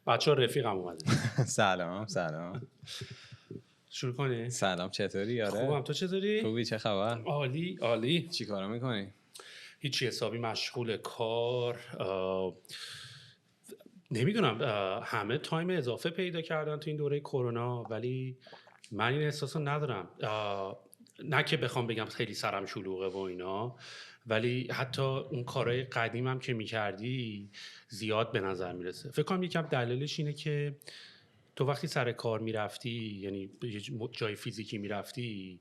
بچه ها رفیقم اومده. سلام. شروع کنی؟ سلام، چطوری؟ آره خوبم، تو چطوری؟ خوبی، چه خبر؟ عالی. چی کارا میکنی؟ هیچی، حسابی مشغول کار. نمیدونم، همه تایم اضافه پیدا کردن تو این دوره کرونا، ولی من این احساس رو ندارم. نه که بخوام بگم خیلی سرم شلوغه و اینا، ولی حتی اون کارهای قدیمم که میکردی زیاد به نظر میرسه. فکر کنم یکم دلیلش اینه که تو وقتی سر کار میرفتی، یعنی جای فیزیکی میرفتی،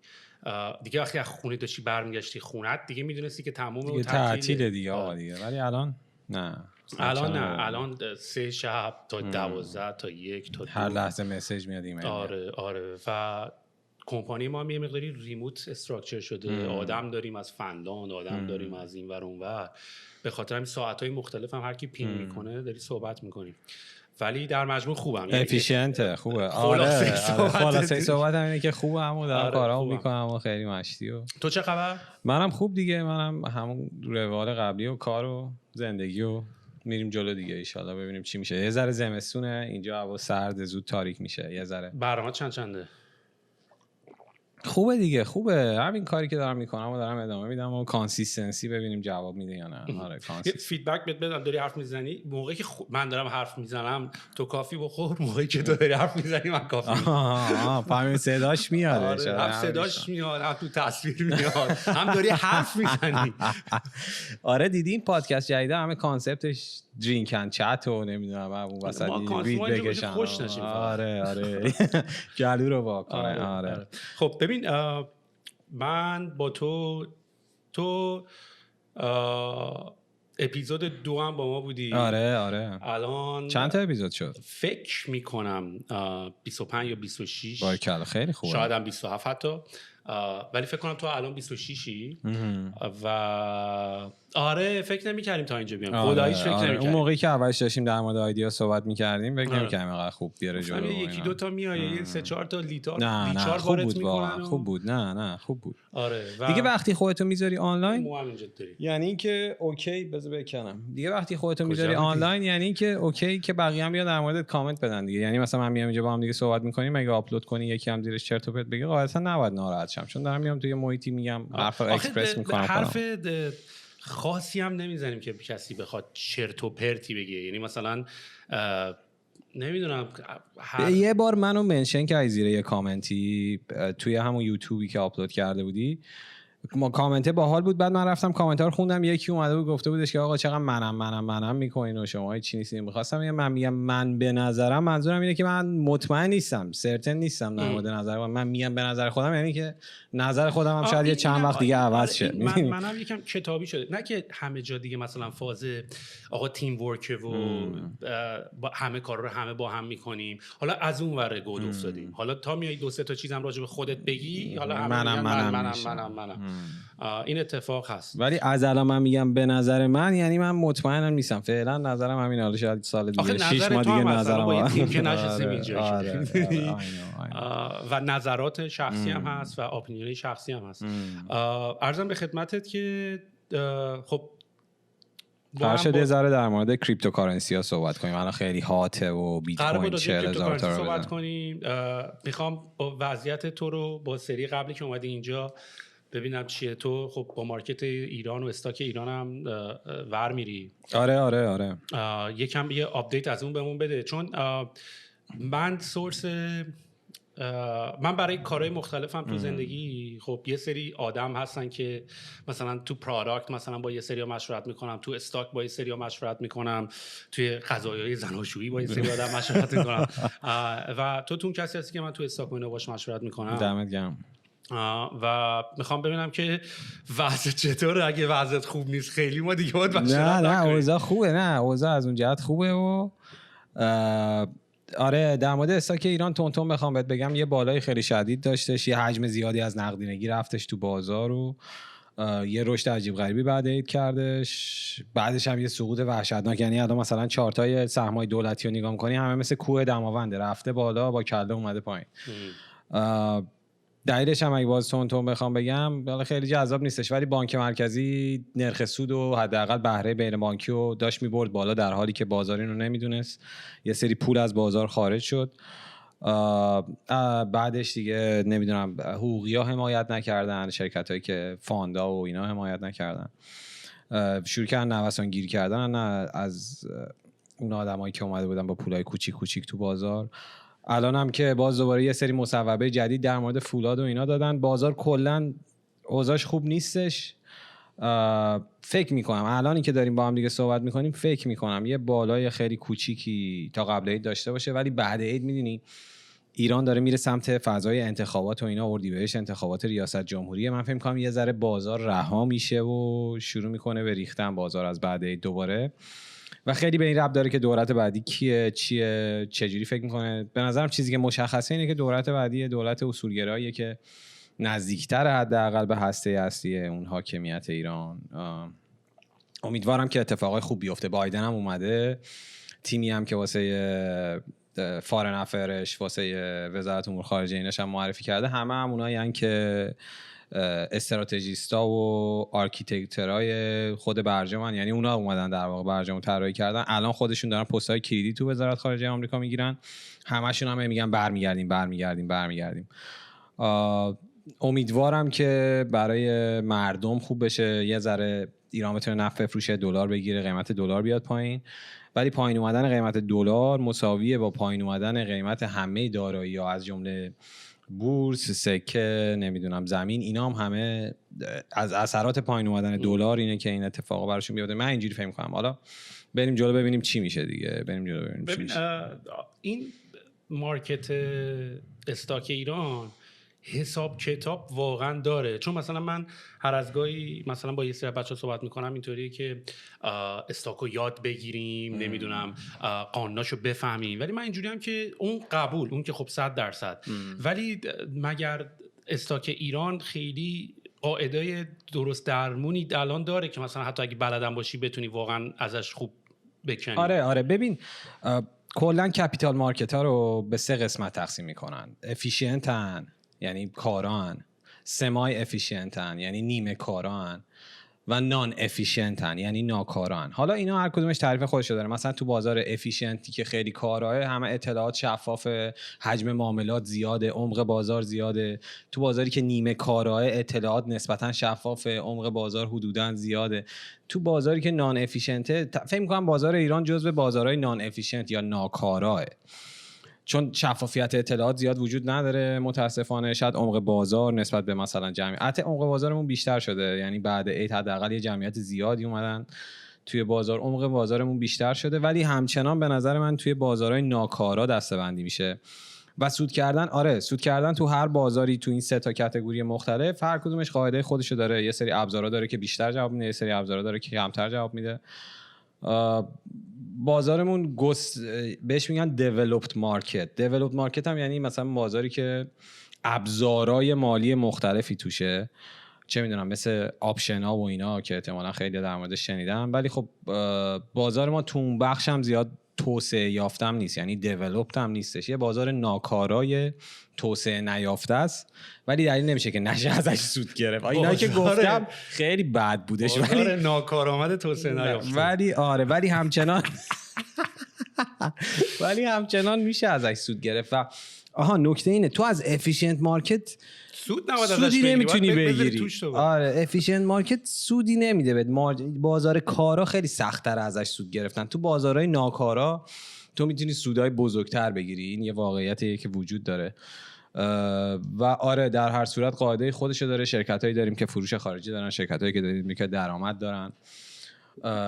دیگه وقتی از خونه داشتی برمیگشتی خونت دیگه میدونستی که تمومه و تعطیله دیگه آقا دیگه. ولی الان نه، الان 3 شب تا 12 تا 1 تا 2 هر لحظه مسیج میاد، ایمیل. آره و کمپانی ما یه مقداری ریموت استراکچر شده. آدم داریم از فنلاند، آدم داریم از این ور اون ور، به خاطر همین ساعت‌های مختلف هم هر کی پین میکنه داری صحبت میکنیم، ولی در مجموع خوبم، افیشینته، خوبه. خلاصه صحبت اینه که خوبه، همون دارم کارامو میکنم و خیلی مشتی. تو چه خبر؟ منم خوب دیگه، منم همون روال قبلی و کار و زندگی و میریم جلو دیگه. ان شاءالله ببینیم چی میشه. یه ذره زمستونه اینجا، هوا سرد، زود تاریک میشه. یه ذره برنامه چنده؟ خوبه دیگه، خوبه. همین کاری که دارم میکنم و دارم ادامه میدم و کانسیستنسی ببینیم جواب میده یا نه. آره فیدبک بهت بدم. داری حرف میزنی موقعی که من دارم حرف میزنم تو کافی بخور، موقعی که تو داری حرف میزنی من کافی. فهمی صداش میاد. آره، هم صداش میاد، هم تو تصویر میاد، هم داری حرف میزنی. آره دیدی این پادکست جدید همه کانسپتش درینک اند چت و نمیدونم اون وسط وید بکشن. خوش نشیم. آره جلو رو واکنه. آره خب ببین، من با تو اپیزود 2 هم با ما بودی. آره الان چند تا اپیزود شد؟ فکر میکنم 25 یا 26. باریکلا، خیلی خوبه. شاید هم 27 حتی، ولی فکر کنم تو الان 26ی و آره فکر نمی‌کردیم تا اینجا بیام. خداییش فکر نمی‌کردیم. اون موقعی که اولش داشتیم در مورد آیدیا صحبت می‌کردیم فکر نمی‌کردیم اینقدر خوب بیاره جلو. یکی دو تا میاد، 3-4 تا لیچار وارد می‌کنن. خوب بود. نه خوب بود. آره دیگه وقتی خودتو میذاری آنلاین مو همینجا داری، یعنی اینکه اوکی بذار بکنم دیگه. وقتی خودتو میذاری آنلاین یعنی اینکه اوکی که بقیه هم بیان در مورد کامنت بدن دیگه. یعنی مثلا من میام اینجا با هم دیگه صحبت می‌کنیم، اگه آپلود کنی یکی هم زیرش چرت و پرت بگه قاعدتا نباید ناراحت شم، چون دارم میام توی محیطی میگم حرف اکسپرس می‌کنم. حرف خاصی هم نمیزنیم که کسی بخواد چرت و پرتی بگه. یعنی مثلا نمیدونم، یه بار منو منشن که زیر یه کامنتی توی همون یوتیوبی که آپلود کرده بودی، ما کامنت باحال بود، بعد من رفتم کامنت ها رو خوندم، یکی اومده بود گفته بودش که آقا چقدر منم میکنین و شما چی نیستین. می‌خواستم من میگم من به نظرم، منظورم اینه که من مطمئن نیستم، سرتن نیستم در مورد نظر من میگم به نظر خودم، یعنی که نظر خودم هم شاید یه چند وقت دیگه عوض شه. منم یکم کتابی شده، نه که همه جا دیگه مثلا فاز آقا تیم ورک و همه کارا رو همه با هم میکنیم، حالا از اون ور گود افتادیم، حالا تا میای 2-3 تا چیزام راجع به خودت بگی، حالا همه منم. این اتفاق هست. ولی از الان من میگم به نظر من، یعنی من مطمئنم نیستم فعلا، نظرم همین. حالا شاید سال دیگه 6 ماه دیگه نظرم با تیم که نشستیم اینجا و نظرات شخصی هم هست و اپینیون شخصی هم هست. عرضم به خدمتت که خب قرار شده یه ذره در مورد کریپتوکارنسی ها صحبت کنیم. الان خیلی هاته و بیت کوین 40,000 تا صحبت کنیم. میخوام با وضعیت تو رو با سری قبلی که اومدی اینجا ببینم چیه. تو خب با مارکت ایران و استاک ایران هم ور میری. آره. یکم یه آپدیت از اون بهمون بده، چون من برای کارهای مختلفم تو زندگی، خب یه سری آدم هستن که مثلا تو پروداکت مثلا با یه سری ها مشورت میکنم، تو استاک با یه سری ها مشورت میکنم، توی قضایای زناشویی با یه سری آدم مشورت میکنم و تو اون کسی هستی که من تو استاک و اینا باش مشورت میکنم. دمت گرم. و میخوام ببینم که وضع چطوره. اگه وضعت خوب نیست خیلی ما دیگه باید مشورت نکنیم. نه اوضاع خوبه، نه اوضاع از اون جهت خوبه و آره. در مورد استاک ایران تونتون بخوام بهت بگم، یه بالای خیلی شدید داشتش، یه حجم زیادی از نقدینگی رفتش تو بازار و یه رشد عجیب غریبی بعد عید کردش، بعدش هم یه سقوط وحشتناک. یعنی الان مثلا چارتای سهم‌های دولتی رو نگاه کنی همه مثل کوه دماونده، رفته بالا با کله اومده پایین. دلیلش هم اگه باز تون بخوام بگم خیلی جذاب نیستش، ولی بانک مرکزی نرخ سود و حداقل بهره بین بانکی رو داشت میبرد بالا در حالی که بازار اینو نمیدونست. یه سری پول از بازار خارج شد. بعدش دیگه نمیدونم حقوقی ها حمایت نکردن، شرکت هایی که فاندا و اینا حمایت نکردن، شروع کردن نوسان گیر کردن از اون آدمایی که اومده بودن با پولای کوچیک کوچیک تو بازار. الان هم که باز دوباره یه سری مصوبه جدید در مورد فولاد و اینا دادن. بازار کلا اوضاعش خوب نیستش. فکر میکنم الانی که داریم با هم دیگه صحبت میکنیم فکر میکنم یه بالای خیلی کوچیکی تا قبل عید داشته باشه، ولی بعد عید میدونی ایران داره میره سمت فضای انتخابات و اینا، اردیبهشت انتخابات ریاست جمهوری. من فکر میکنم یه ذره بازار رها میشه و شروع میکنه به ریختن بازار از بعد عید دوباره، و خیلی به این ربط داره که دولت بعدی کیه، چیه، چجوری فکر میکنه. به نظرم چیزی که مشخصه اینه که دولت بعدی دولت اصولگراییه که نزدیکتر حداقل به هسته اصلی اون حاکمیت ایران. امیدوارم که اتفاقای خوب بیفته. بایدن هم اومده، تیمی هم که واسه فارن افیرش، واسه وزارت امور خارجه اینش هم معرفی کرده، همه اونایی هستن که استراتژیستا و آرکیتکترای خود برجامن، یعنی اونا اومدن در واقع برجامو طراحی کردن. الان خودشون دارن پست‌های کلیدی تو وزارت خارجه آمریکا میگیرن، همشون هم میگن برمیگردیم. امیدوارم که برای مردم خوب بشه، یه ذره ایران بتونه نفت بفروشه، دلار بگیره، قیمت دلار بیاد پایین. ولی پایین اومدن قیمت دلار مساویه با پایین اومدن قیمت همه دارایی‌ها از جمله بورس، سکه، نمیدونم زمین. اینا هم همه از اثرات پایین اومدن دلار اینه که این اتفاقا براشون بیفته. من اینجوری فکر می‌کنم. حالا بریم جلو ببینیم چی میشه دیگه. این مارکت استاک ایران حساب کتاب واقعا داره، چون مثلا من هر از گاهی مثلا با یه سری بچه‌ها صحبت میکنم اینطوریه که استاکو یاد بگیریم، نمیدونم قانوناشو بفهمیم، ولی من اینجوری هم که اون قبول، اون که خب 100%، ولی مگر استاک ایران خیلی قاعده درست درمونی الان داره که مثلا حتی اگه بلدم باشی بتونی واقعا ازش خوب بکنی؟ آره ببین کلا کپیتال مارکت ها رو به 3 قسمت تقسیم میکنن. افیشینتن یعنی کاران، سمای افیشینتن یعنی نیمه کاران، و نان افیشینتن یعنی ناکاران. حالا اینا هر کدومش تعریف خودشو داره. مثلا تو بازار افیشینتی که خیلی کاراه، همه اطلاعات شفافه، حجم معاملات زیاده، عمق بازار زیاده. تو بازاری که نیمه کاراه اطلاعات نسبتا شفافه، عمق بازار حدوداً زیاده. تو بازاری که نان افیشینته، فکر می‌کنم بازار ایران جزو بازارهای نان افیشینت یا ناکاراه، چون شفافیت اطلاعات زیاد وجود نداره متاسفانه. شاید عمق بازار نسبت به مثلا جمعیت، عمق بازارمون بیشتر شده، یعنی بعد عید حداقل یه جمعیت زیادی اومدن توی بازار، عمق بازارمون بیشتر شده، ولی همچنان به نظر من توی بازارهای ناکارا دسته‌بندی میشه. و سود کردن تو هر بازاری تو این 3 تا کاتگوری مختلف، هر کدومش قاعده خودشو داره. یه سری ابزارا داره که بیشتر جواب میده، یه سری ابزارا داره که کمتر جواب میده. بازارمون بهش میگن developed market هم یعنی مثلا بازاری که ابزارهای مالی مختلفی توشه، چه میدونم مثل آپشن ها و اینا که احتمالاً خیلی در موردش شنیدن. ولی خب بازار ما تو اون بخش هم زیاد توسعه یافتم نیست، یعنی دیولپد هم نیستش. یه بازار ناکارای توسعه نیافته است، ولی دلیل نمیشه که نشه ازش سود گرفت. اینایی که گفتم خیلی بد بودش، ولی ناکارآمد توسعه نیافته، ولی همچنان میشه ازش سود گرفت. و نکته اینه تو از افیشینت مارکت سودی نمیتونی بگیری. افیشینت مارکت سودی نمیده بهت. بازار کارا خیلی سخت‌تره ازش سود گرفتن. تو بازارهای ناکارا تو میتونی سودای بزرگتر بگیری. این یه واقعیتیه که وجود داره. و در هر صورت قاعده خودشو داره. شرکتایی داریم که فروش خارجی دارن، شرکتایی که داریم که درآمد دارن.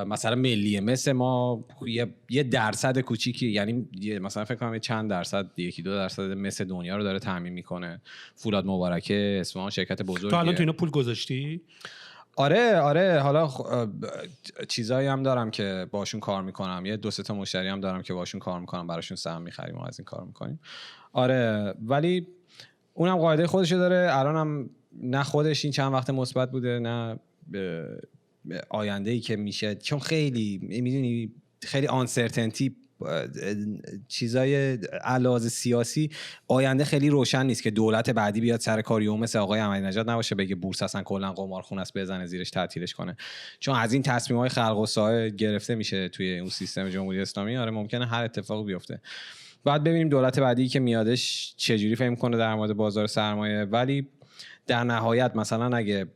مثلا ملیه مثل ما یه درصد کوچیکی، یعنی مثلا فکر کنم چند درصد، 1-2 درصد مثل دنیا رو داره تامین میکنه. فولاد مبارکه، اصفهان شرکت بزرگیه. تو الان تو اینا پول گذاشتی؟ آره حالا چیزایی هم دارم که باشون کار میکنم. یه 2-3 تا مشتری هم دارم که باشون کار میکنم، براشون سهم میخریم و از این کار میکنیم. ولی اونم قاعده خودشو داره. الانم نه خودش این چند وقت مثبت بوده، نه آینده‌ای که میشه، چون خیلی میدونی خیلی آنسرتنتی چیزای علاوه سیاسی آینده خیلی روشن نیست که دولت بعدی بیاد سر کار مثل آقای احمدی نژاد نباشه بگه بورس اصلا کلا قمارخونه است بزنه زیرش تعطیلش کنه، چون از این تصمیم‌های خلق و ساحه گرفته میشه توی اون سیستم جمهوری اسلامی. آره ممکنه هر اتفاقی بیفته. بعد ببینیم دولت بعدی که میادش چجوری فهم کنه در مورد بازار سرمایه. ولی در نهایت مثلا اگه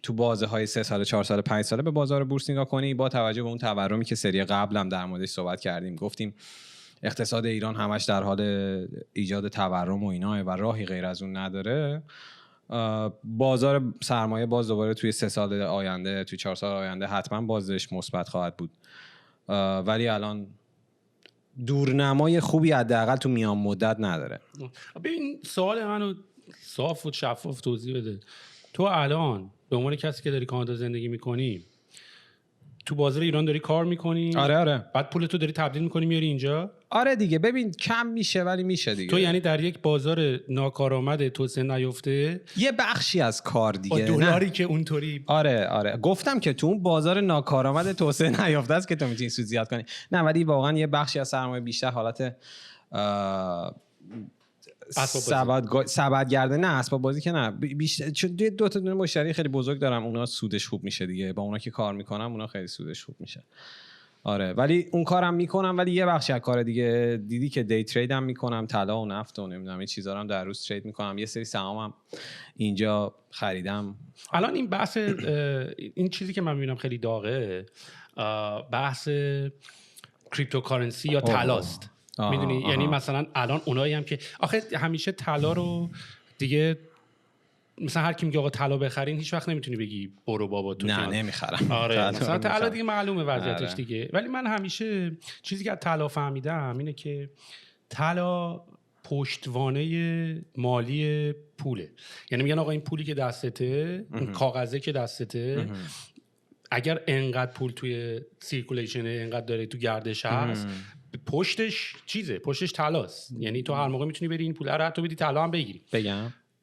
تو بازه‌های 3 سال 4 سال 5 ساله به بازار بورس نگاه کنی، با توجه به اون تورمی که سری قبلم در موردش صحبت کردیم، گفتیم اقتصاد ایران همش در حال ایجاد تورم و اینا و راهی غیر از اون نداره، بازار سرمایه باز دوباره توی 3 سال آینده، توی 4 سال آینده حتما بازش مثبت خواهد بود. ولی الان دورنمای خوبی حداقل تو میان مدت نداره. ببین سوال منو صاف و شفاف توضیح بده. تو الان به عنوان کسی که داری کانادا زندگی میکنی، تو بازار ایران داری کار میکنی، آره بعد پولتو داری تبدیل میکنی میاری اینجا. آره دیگه، ببین کم میشه ولی میشه دیگه. تو یعنی در یک بازار ناکارآمد توسعه نیافته یه بخشی از کار دیگه با دلاری که اونطوری. آره گفتم که تو اون بازار ناکارآمد توسعه نیافته است که تو میتونی سود زیاد کنی. نه ولی واقعا یه بخشی از سرمایه بیشتر حالت سبدگرده، نه اسباب بازی که نه، بیشتر چون دو تا دونه مشتری خیلی بزرگ دارم، اونا سودش خوب میشه دیگه، با اونا که کار میکنم اونا خیلی سودش خوب میشه. آره ولی اون کارم میکنم، ولی یه بخشی از کار دیگه دیدی که دی ترید هم میکنم، طلا و نفت و نمیدونم این چیزا رو هم در روز ترید میکنم، یه سری سهامم اینجا خریدم. الان این بحث این چیزی که من میبینم خیلی داغه، بحث کریپتوکارنسی یا طلاست. میدونی یعنی مثلا الان اونایی هم که آخه همیشه طلا رو دیگه مثلا هر کی میگه آقا طلا بخرین، هیچ وقت نمیتونی بگی برو بابا تو نه نمیخرم. آره مثلا طلا دیگه معلومه وضعیتش دیگه. ولی من همیشه چیزی که از طلا فهمیدم اینه که طلا پشتوانه مالی پوله. یعنی میگن آقا این پولی که دستته، این کاغذه که دستته، اگر انقدر پول توی سیرکولیشن، انقدر داره تو گردش هست، پشتش چیزه، پشتش طلاست. یعنی تو هر موقع میتونی بری این پول رو حتی بدی طلا هم بگیری.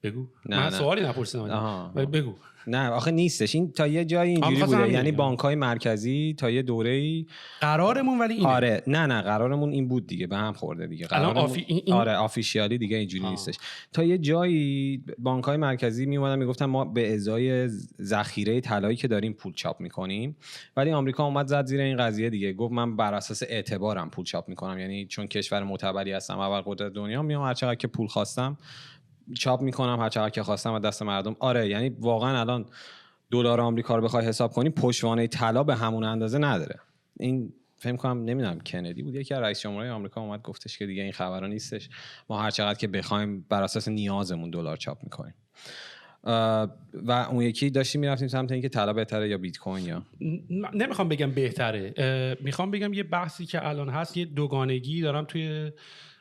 بگو. من سوالی نپرسیدم ولی بگو. نه آخه نیستش این تا یه جایی اینجوری بوده، یعنی بانک‌های مرکزی تا یه دوره‌ای قرارمون ولی اینه. آره نه قرارمون این بود دیگه، به هم خورده دیگه قرارمون آره آفیشیالی دیگه اینجوری نیستش. تا یه جایی بانک‌های مرکزی میومدن میگفتن ما به ازای ذخیره طلایی که داریم پول چاپ میکنیم، ولی آمریکا اومد زد زیر این قضیه دیگه، گفت من بر اساس اعتبارم پول چاپ میکنم، یعنی چون کشور معتبری هستم، اول قدرت دنیا، میام هر چقدر که پول خواستم چاپ میکنم، هر چقدر که خواستم از دست مردم. آره یعنی واقعا الان دلار آمریکا رو بخوای حساب کنی پشتوانه طلا به همون اندازه نداره. این فکر کنم نمیدونم کندی بود یکی از رئیس جمهورهای آمریکا اومد گفتش که دیگه این خبرا نیستش، ما هر چقدر که بخوایم بر اساس نیازمون دلار چاپ میکنیم. و اون یکی داشتیم میرفتیم سمت اینکه طلا بهتره یا بیت کوین. یا نمیخوام بگم بهتره، میخوام بگم یه بحثی که الان هست، یه دوگانگی دارم توی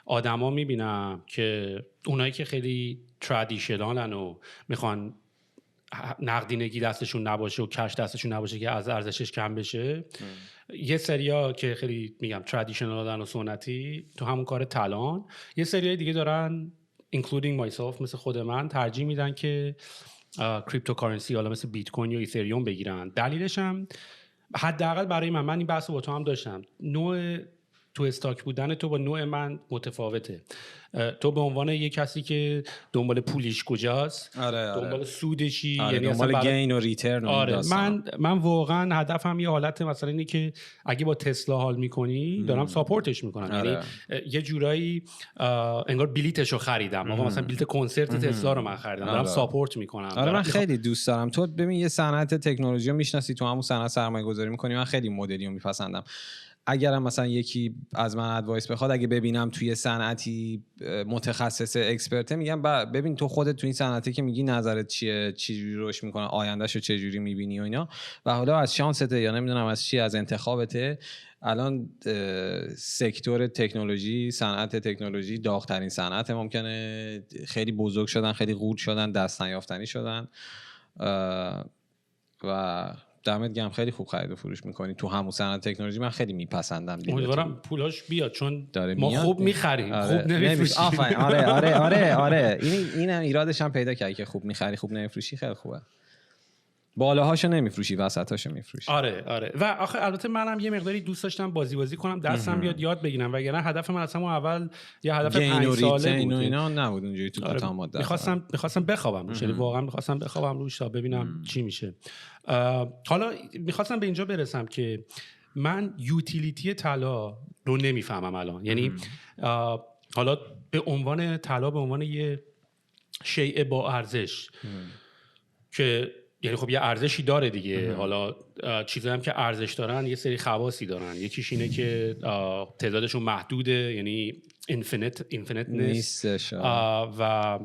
آدما میبینم که اونایی که خیلی ترادیشنالن و میخوان نقدینگی دستشون نباشه و کش دستشون نباشه که از ارزشش کم بشه، یه سریا که خیلی میگم ترادیشنالن و سنتی تو همون کار طلان، یه سریای دیگه دارن including myself مثل خود من ترجیح میدن که کریپتوکارنسی حالا مثل بیت کوین یا ایتریوم بگیرن. دلیلش هم حداقل برای من این بحثو با تو هم داشتم، نوع تو استاک بودن تو با نوع من متفاوته. تو به عنوان یک کسی که دنبال پولیش کجاست، دنبال سودشی، یعنی دنبال گین و ریترن. من واقعا هدفم یه حالت مثلا اینه که اگه با تسلا حال میکنی دارم ساپورتش میکنم. یعنی یه جورایی انگار بلیتشو خریدم، آقا مثلا بلیت کنسرت تسلا رو من خریدم، دارم ساپورت میکنم. من خیلی دوست دارم. تو ببین یه صنعت تکنولوژی رو میشناسی، تو همون صنعت سرمایه گذاری میکنی، من خیلی مدلی رو میپسندم. اگرم مثلا یکی از من ادوایس بخواد، اگه ببینم توی صنعتی متخصص اکسپرته، میگم ببین تو خودت توی این صنعتی که میگی نظرت چیه، چجوری روش میکنه، آیندهشو چجوری میبینی و اینا، و حالا از شانسته یا نمیدونم از چی، از انتخابته. الان سکتور تکنولوژی، صنعت تکنولوژی داغ‌ترین صنعت ممکنه، خیلی بزرگ شدن، خیلی قورت شدن، دست نیافتنی شدن و دمت گرم خیلی خوب خرید و فروش میکنی تو همون صنعت تکنولوژی. من خیلی میپسندم. امیدوارم پولاش بیاد چون ما خوب میخریم، خوب نمیفروشیم. آره این ایرادش هم پیدا کردی که خوب میخری خوب نمیفروشی، خیلی خوبه. بالاهاشو نمیفروشی، وسطاشو میفروشی. آره و آخه البته منم یه مقداری دوست داشتم بازی کنم، دستم بیاد یاد بگیرم، وگرنه هدف من اصلا اول یه هدف 5 ساله بود. اینا نبود اونجوری تو کوتاه مدت. میخواستم بخوابم روش، یعنی واقعا میخواستم بخوابم روش تا ببینم چی میشه. حالا میخواستم به اینجا برسم که من یوتیلیتی طلا رو نمیفهمم الان، یعنی حالا به عنوان طلا به عنوان یه شیء با ارزش که یعنی خب یه ارزشی داره دیگه. حالا چیزایی هم که ارزش دارن یه سری خواصی دارن، یکیش اینه که تعدادشون محدوده، یعنی اینفینیت نیستش و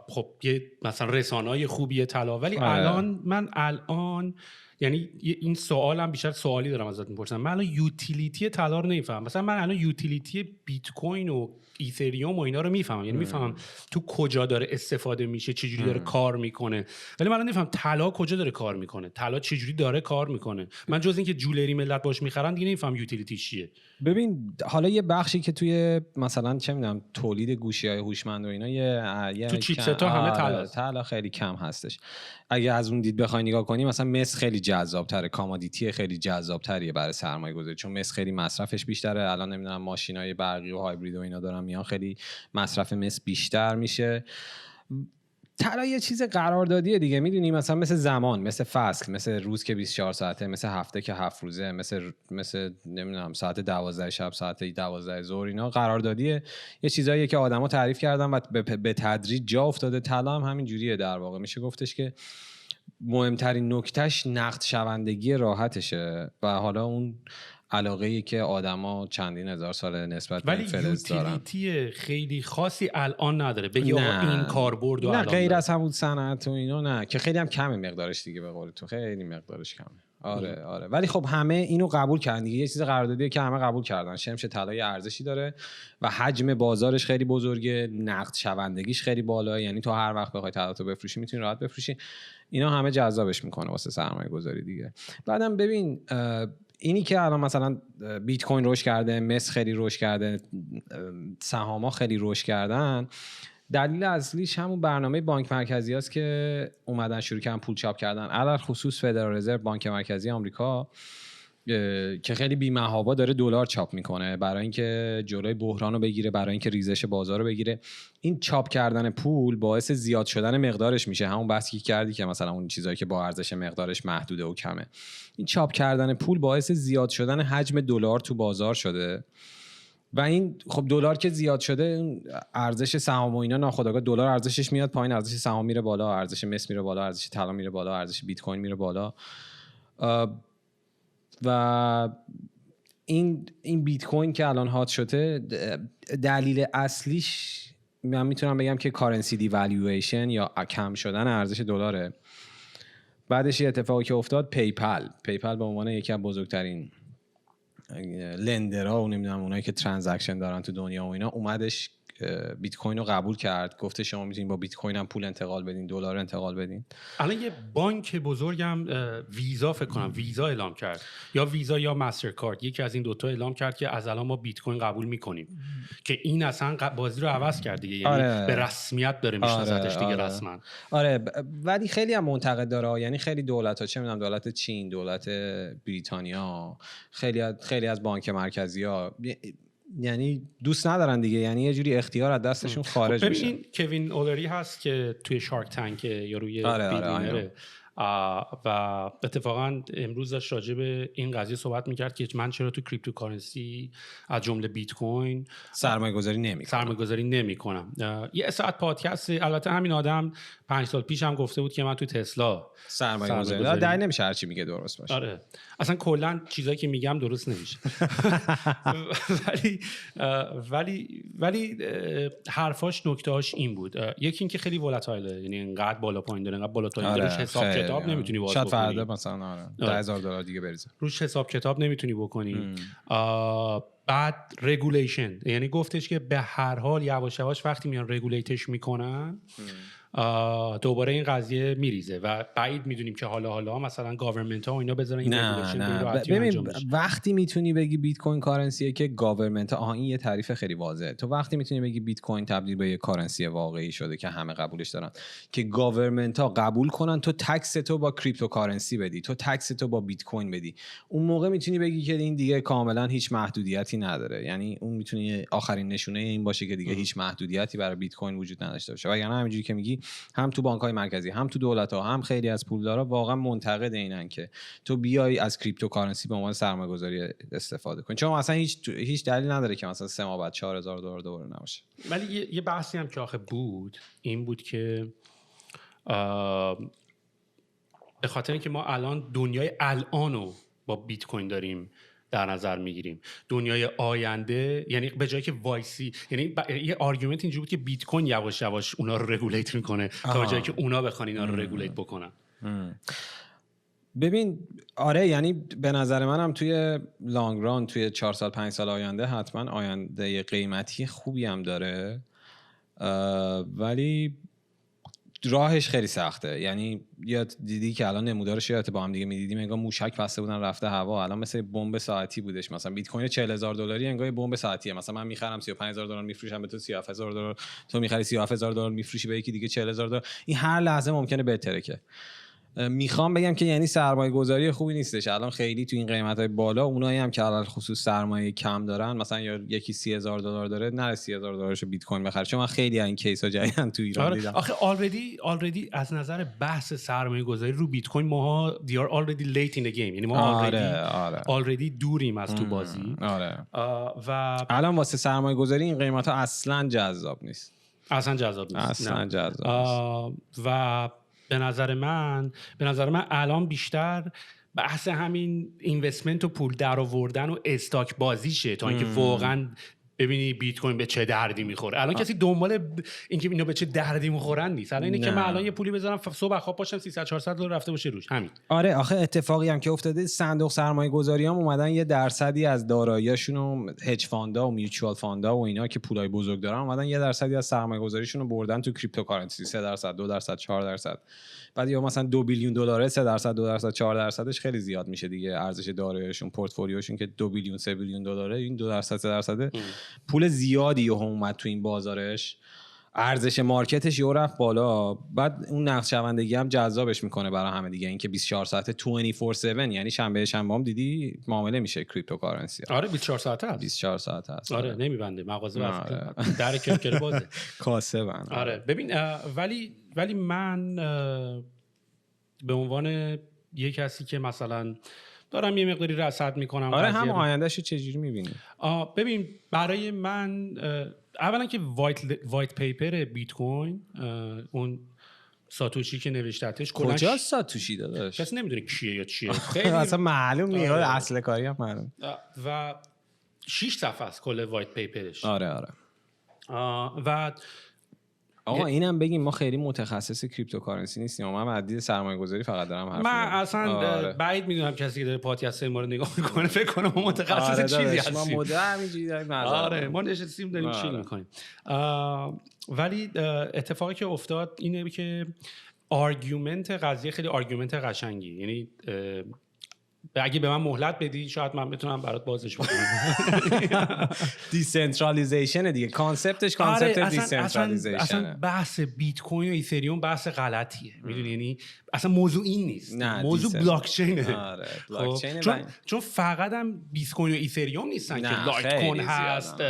خب یه مثلا رسانه‌های خوبیه طلا. ولی الان یعنی این سوالم بیشتر سوالی دارم ازت میپرسم، من الان یوتیلیتی طلا رو نمیفهمم. مثلا من الان یوتیلیتی بیت کوین و ایتریوم و اینا رو میفهمم، یعنی میفهمم تو کجا داره استفاده میشه، چجوری داره کار میکنه، ولی من نمیفهمم طلا کجا داره کار میکنه، طلا چجوری داره کار میکنه. من جز اینکه جولری ملت باش میخرن دیگه نمیفهمم یوتیلیتیش چیه. ببین حالا یه بخشی که توی مثلا چه میدونم تولید گوشی‌های هوشمند و اینا یه تو چیپست‌ها همه طلا خیلی کم هستش. اگه از اون دید بخوای نگاه کنی، مثلا مس خیلی جذاب‌تره، کامادیتی خیلی جذاب‌تریه برای سرمایه‌گذاری، چون مس خیلی مصرفش بیشتره. الان نمیدونم ماشینای برقی و هایبرید و اینا دارن میان، خیلی مصرف مس بیشتر میشه. طلا یه چیز قراردادیه دیگه، میدونی، مثلا مثل زمان، مثل فصل، مثل روز که 24 ساعته، مثل هفته که 7 روزه، مثل نمیدونم ساعت 12 شب، ساعت 12 ظهر، اینا قراردادیه. یه چیزاییه که آدما تعریف کردن و به تدریج جا افتاده. طلا هم همین جوریه در واقع. میشه گفتش که مهمترین نکتهش نقد شوندگی راحتشه و حالا اون علاقه‌ای که آدما چندین هزار سال نسبت به فلز دارن. ولی یوتیلیتی خیلی خاصی الان نداره بگی آقا این کاربرد و نه الان غیر از همون صنعت و اینا، نه که خیلی هم کمه مقدارش دیگه، به قول تو خیلی مقدارش کمه. آره ولی خب همه اینو قبول کردن دیگه، یه چیز قراردادیه که همه قبول کردن. شمش طلای ارزشی داره و حجم بازارش خیلی بزرگه، نقد شوندگیش خیلی بالاه، یعنی تو هر وقت بخوای طلاتو بفروشی میتونی راحت بفروشی. اینا همه جذابش میکنه واسه سرمایه‌گذاری دیگه. بعدم ببین اینی که الان مثلا بیت کوین رشد کرده، مس خیلی رشد کرده، سهام‌ها خیلی رشد کردن، دلیل اصلیش همون برنامه بانک مرکزی است که اومدن شروع کردن پول چاپ کردن. علل خصوص فدرال رزرو، بانک مرکزی آمریکا، که خیلی بی‌محابا داره دلار چاپ میکنه برای اینکه جلوی بحران رو بگیره، برای اینکه ریزش بازار رو بگیره. این چاپ کردن پول باعث زیاد شدن مقدارش میشه، همون بحثی که کردی که مثلا اون چیزایی که با ارزش مقدارش محدوده و کمه، این چاپ کردن پول باعث زیاد شدن حجم دلار تو بازار شده و این خب دلار که زیاد شده، ارزش سهام و اینا ناخودآگاه دلار ارزشش میاد پایین، ارزش سهام میره بالا، ارزش مس میره بالا، ارزش طلا میره بالا، ارزش بیت کوین میره بالا. و این بیت کوین که الان هات شده، دلیل اصلیش من میتونم بگم که کارنسی دیوالویشن یا کم شدن ارزش دلاره. بعدش یه اتفاقی که افتاد، پیپل به عنوان یکی از بزرگترین لندرها و نمیدونم اونایی که ترانزکشن دارن تو دنیا و اینا، اومدش بیت کوین رو قبول کرد، گفته شما میتونید با بیت کوین هم پول انتقال بدین، دلار انتقال بدین. الان یه بانک بزرگم ویزا، فکر کنم ویزا اعلام کرد، یا ویزا یا مسترکارد، یکی از این دوتا اعلام کرد که از الان ما بیت کوین قبول میکنیم، که این اصلا بازی رو عوض کرد دیگه، یعنی به رسمیت داره میشناسدش دیگه رسما. ولی خیلی هم منتقد داره، یعنی خیلی دولت‌ها، چه میدونم دولت چین، دولت بریتانیا، خیلی از بانک مرکزی‌ها یعنی دوست ندارن دیگه، یعنی یه جوری اختیار از دستشون خارج میشه. ببین کوین اولری هست که توی شارک تانک یا روی بیلیونره و اتفاقا امروز داشت راجع به این قضیه صحبت میکرد که من چرا تو کریپتوکارنسی از جمله بیت کوین سرمایه‌گذاری نمیکنم. یه ساعت پادکست، البته همین آدم 5 سال پیش هم گفته بود که من تو تسلا سرمایه‌گذاری در نمیشه هر چی میگه درست باشه. آره اصلا کلا چیزایی که میگم درست نمیشه. ولی حرفاش نکتهاش این بود، یکی این که خیلی ولاتایله، یعنی انقدر بالا پایین داره، انقدر بالا پایین داره، حساب کتاب نمیتونی باز بکنی. شاید فردا مثلا $10,000 دیگه بریزه روش، حساب کتاب نمیتونی بکنی. بعد رگولیشن، یعنی گفتش که به هر حال یواش یواش وقتی میان رگولیتش میکنن دوباره این قضیه میریزه و بعید میدونیم که حالا مثلا گاورمنت ها و اینا بذارن این رگولیشن به راحتی انجام بشه. وقتی میتونی بگی بیت کوین کارنسیه که گاورمنت ها، این یه تعریف خیلی واضحه. تو وقتی میتونی بگی بیت کوین تبدیل به یه کارنسی واقعی شده که همه قبولش دارن، که گاورمنت ها قبول کنن تو تکس تو با کریپتوکارنسی بدی، تو تکس تو با بیت کوین بدی، اون موقع میتونی بگی که این دیگه کاملا هیچ محدودیتی نداره. یعنی اون میتونه آخرین نشونه این باشه که دیگه هیچ محدودیتی برای بیت کوین وجود نداشته باشه. وگرنه همینجوری که میگی هم تو بانک‌های مرکزی، هم تو دولت‌ها، هم خیلی از پولدارا واقعا منتقد اینن که تو بیای از کریپتوکارنسی به عنوان سرمایه‌گذاری استفاده کنی، چون مثلا هیچ دلیل نداره که مثلا 3 ماه بعد $4000 دوباره نباشه. ولی یه بحثی هم که آخه بود این بود که به خاطر اینکه ما الان دنیای الانو با بیت کوین داریم در نظر میگیریم، دنیای آینده یعنی به جایی که وایسی، یعنی یه آرگومنت اینجوری بود که بیت کوین یواش یواش اونا رو رگولیت میکنه تا به جایی که اونا بخوان اینا رو رگولیت بکنن. ببین آره، یعنی به نظر منم توی لانگ ران، توی 4 سال 5 سال آینده حتما آینده قیمتی خوبی هم داره، ولی راهش خیلی سخته. یعنی یاد دیدی که الان نمودارش یادت با هم دیگه میدیدیم، انگار موشک بسته بودن رفته هوا، الان مثل بمب ساعتی بودش. مثلا بیت کوین $40,000 انگار بمب ساعتیه. مثلا من میخرم $35,000 میفروشم به تو $37,000، تو میخری $37,000 میفروشی به یکی دیگه $40,000. این هر لحظه ممکنه بترکه. میخوام بگم که یعنی سرمایه گذاری خوبی نیستش الان خیلی تو این قیمت های بالا. اونایی هم که علل خصوص سرمایه کم دارن، مثلا یا یکی $30,000 داره، نره $30,000 بیت کوین بخره، چون من خیلی این کیس ها جدیدن تو ایران دیدم. آخه آلردی از نظر بحث سرمایه گذاری رو بیت کوین ما they are already late in the game، یعنی ما آلردی دوریم از تو بازی. و الان واسه سرمایه گذاری این قیمت ها اصلا جذاب نیست. و به نظر من الان بیشتر بحث همین اینوستمنت و پول در آوردن و استاک بازیشه تا اینکه واقعا ببینی بیت کوین به چه دردی میخوره. الان کسی دنبال اینکه اینا به چه دردی میخورن نیست. الان اینه که من الان یه پولی بذارم صبح خواب پاشم $300-400 رفته باشه روش، همین. آره آخه اتفاقی هم که افتاده، صندوق سرمایه گذاری هم اومدن یه درصدی از داراییاشون و هج فاندا و میوچوال فاندا و اینا که پولای بزرگ دارن اومدن یه درصدی از سرمایه گذاریشون رو بردن تو کریپتوکارنسی، 3%، 2%، 4%. بعد یا مثلا $2 بیلیون 3%، 2%، 4%ش خیلی زیاد میشه دیگه ارزش داراییشون، پورتفولیوشون که $2 بیلیون 3 بیلیون، این 2%، 3% پول زیادی اومد تو این بازارش، ارزش مارکتش یه رفت بالا. بعد اون نقد شوندگی هم جذابش میکنه برای همه دیگه، اینکه 24 ساعته 24/7، یعنی شنبه هم دیدی معامله میشه کریپتوکارنسی. آره 24 ساعته هست. 24 ساعته هست. آره نمیبنده مغازه بس در کرکر بازه کاسه بند. آره ببین ولی من به عنوان یه کسی که مثلا دارم یه مقداری رصد میکنم، آره هم آیندهشو چجوری میبینی؟ ببین برای من اولا که وایت پیپر بیت کوین، اون ساتوشی که نوشتتش کجا ساتوشی داداش؟ کسی نمیدونه کیه یا چیه، خیلی اصلا معلوم نیست. اصل کاری هم معلوم. و 6 صفحه است کل وایت پیپرش. آره و آقا اینم بگیم ما خیلی متخصص کریپتوکارنسی نیستیم، من عدید سرمایه گذاری فقط دارم حرف من اصلا بعید میدونم کسی که داره پادکست ما رو نگاه میکنه فکر کنه ما متخصص چیزی هستیم. ما مدام همینجوری داریم آره ما نشستیم داریم چیل میکنیم. ولی اتفاقی که افتاد اینه که آرگومنت قضیه خیلی آرگومنت قشنگی، یعنی اگه به من مهلت بدی شاید من بتونم برات بازش بکنم. دیسنترالیزیشن دیگه، کانسپتش کانسپت دیسنترالیزیشن. اصلا بحث بیت کوین و ایتریوم بحث غلطیه، میدونی، یعنی اصلا موضوع این نیست، موضوع بلاک چینه. آره بلاک چین چون فقط هم بیت کوین و ایتریوم نیستن که لایت کوین هست،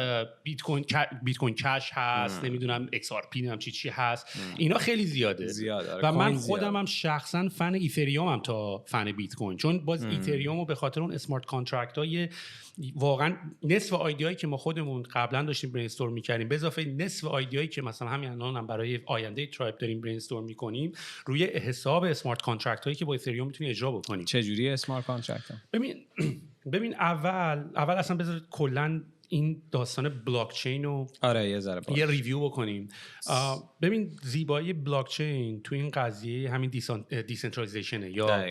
بیت کوین کش هست، نمیدونم ایکس آر پی نمیدونم چی هست، اینا خیلی زیاده. و من خودم هم شخصا فن ایتریوم هم تا فن بیت کوین، چون باز ایتریوم به خاطر اون اسمارت کانترکت های واقعا نصف آیدیایی که ما خودمون قبلا داشتیم برین استورم می‌کردیم به اضافه نصف آیدیایی که مثلا همین الان هم برای آینده ترایب داریم برین استورم می‌کنیم روی حساب اسمارت کانترکت هایی که با ایتریوم می‌تونی اجرا بکنی. چه جوری اسمارت کانترکت؟ ببین اول اصلا بذار کلا این داستان بلاک چین رو یه ریویو بکنیم. ببین زیبایی بلاک چین تو این قضیه همین دیسنترالیزیشنه. یا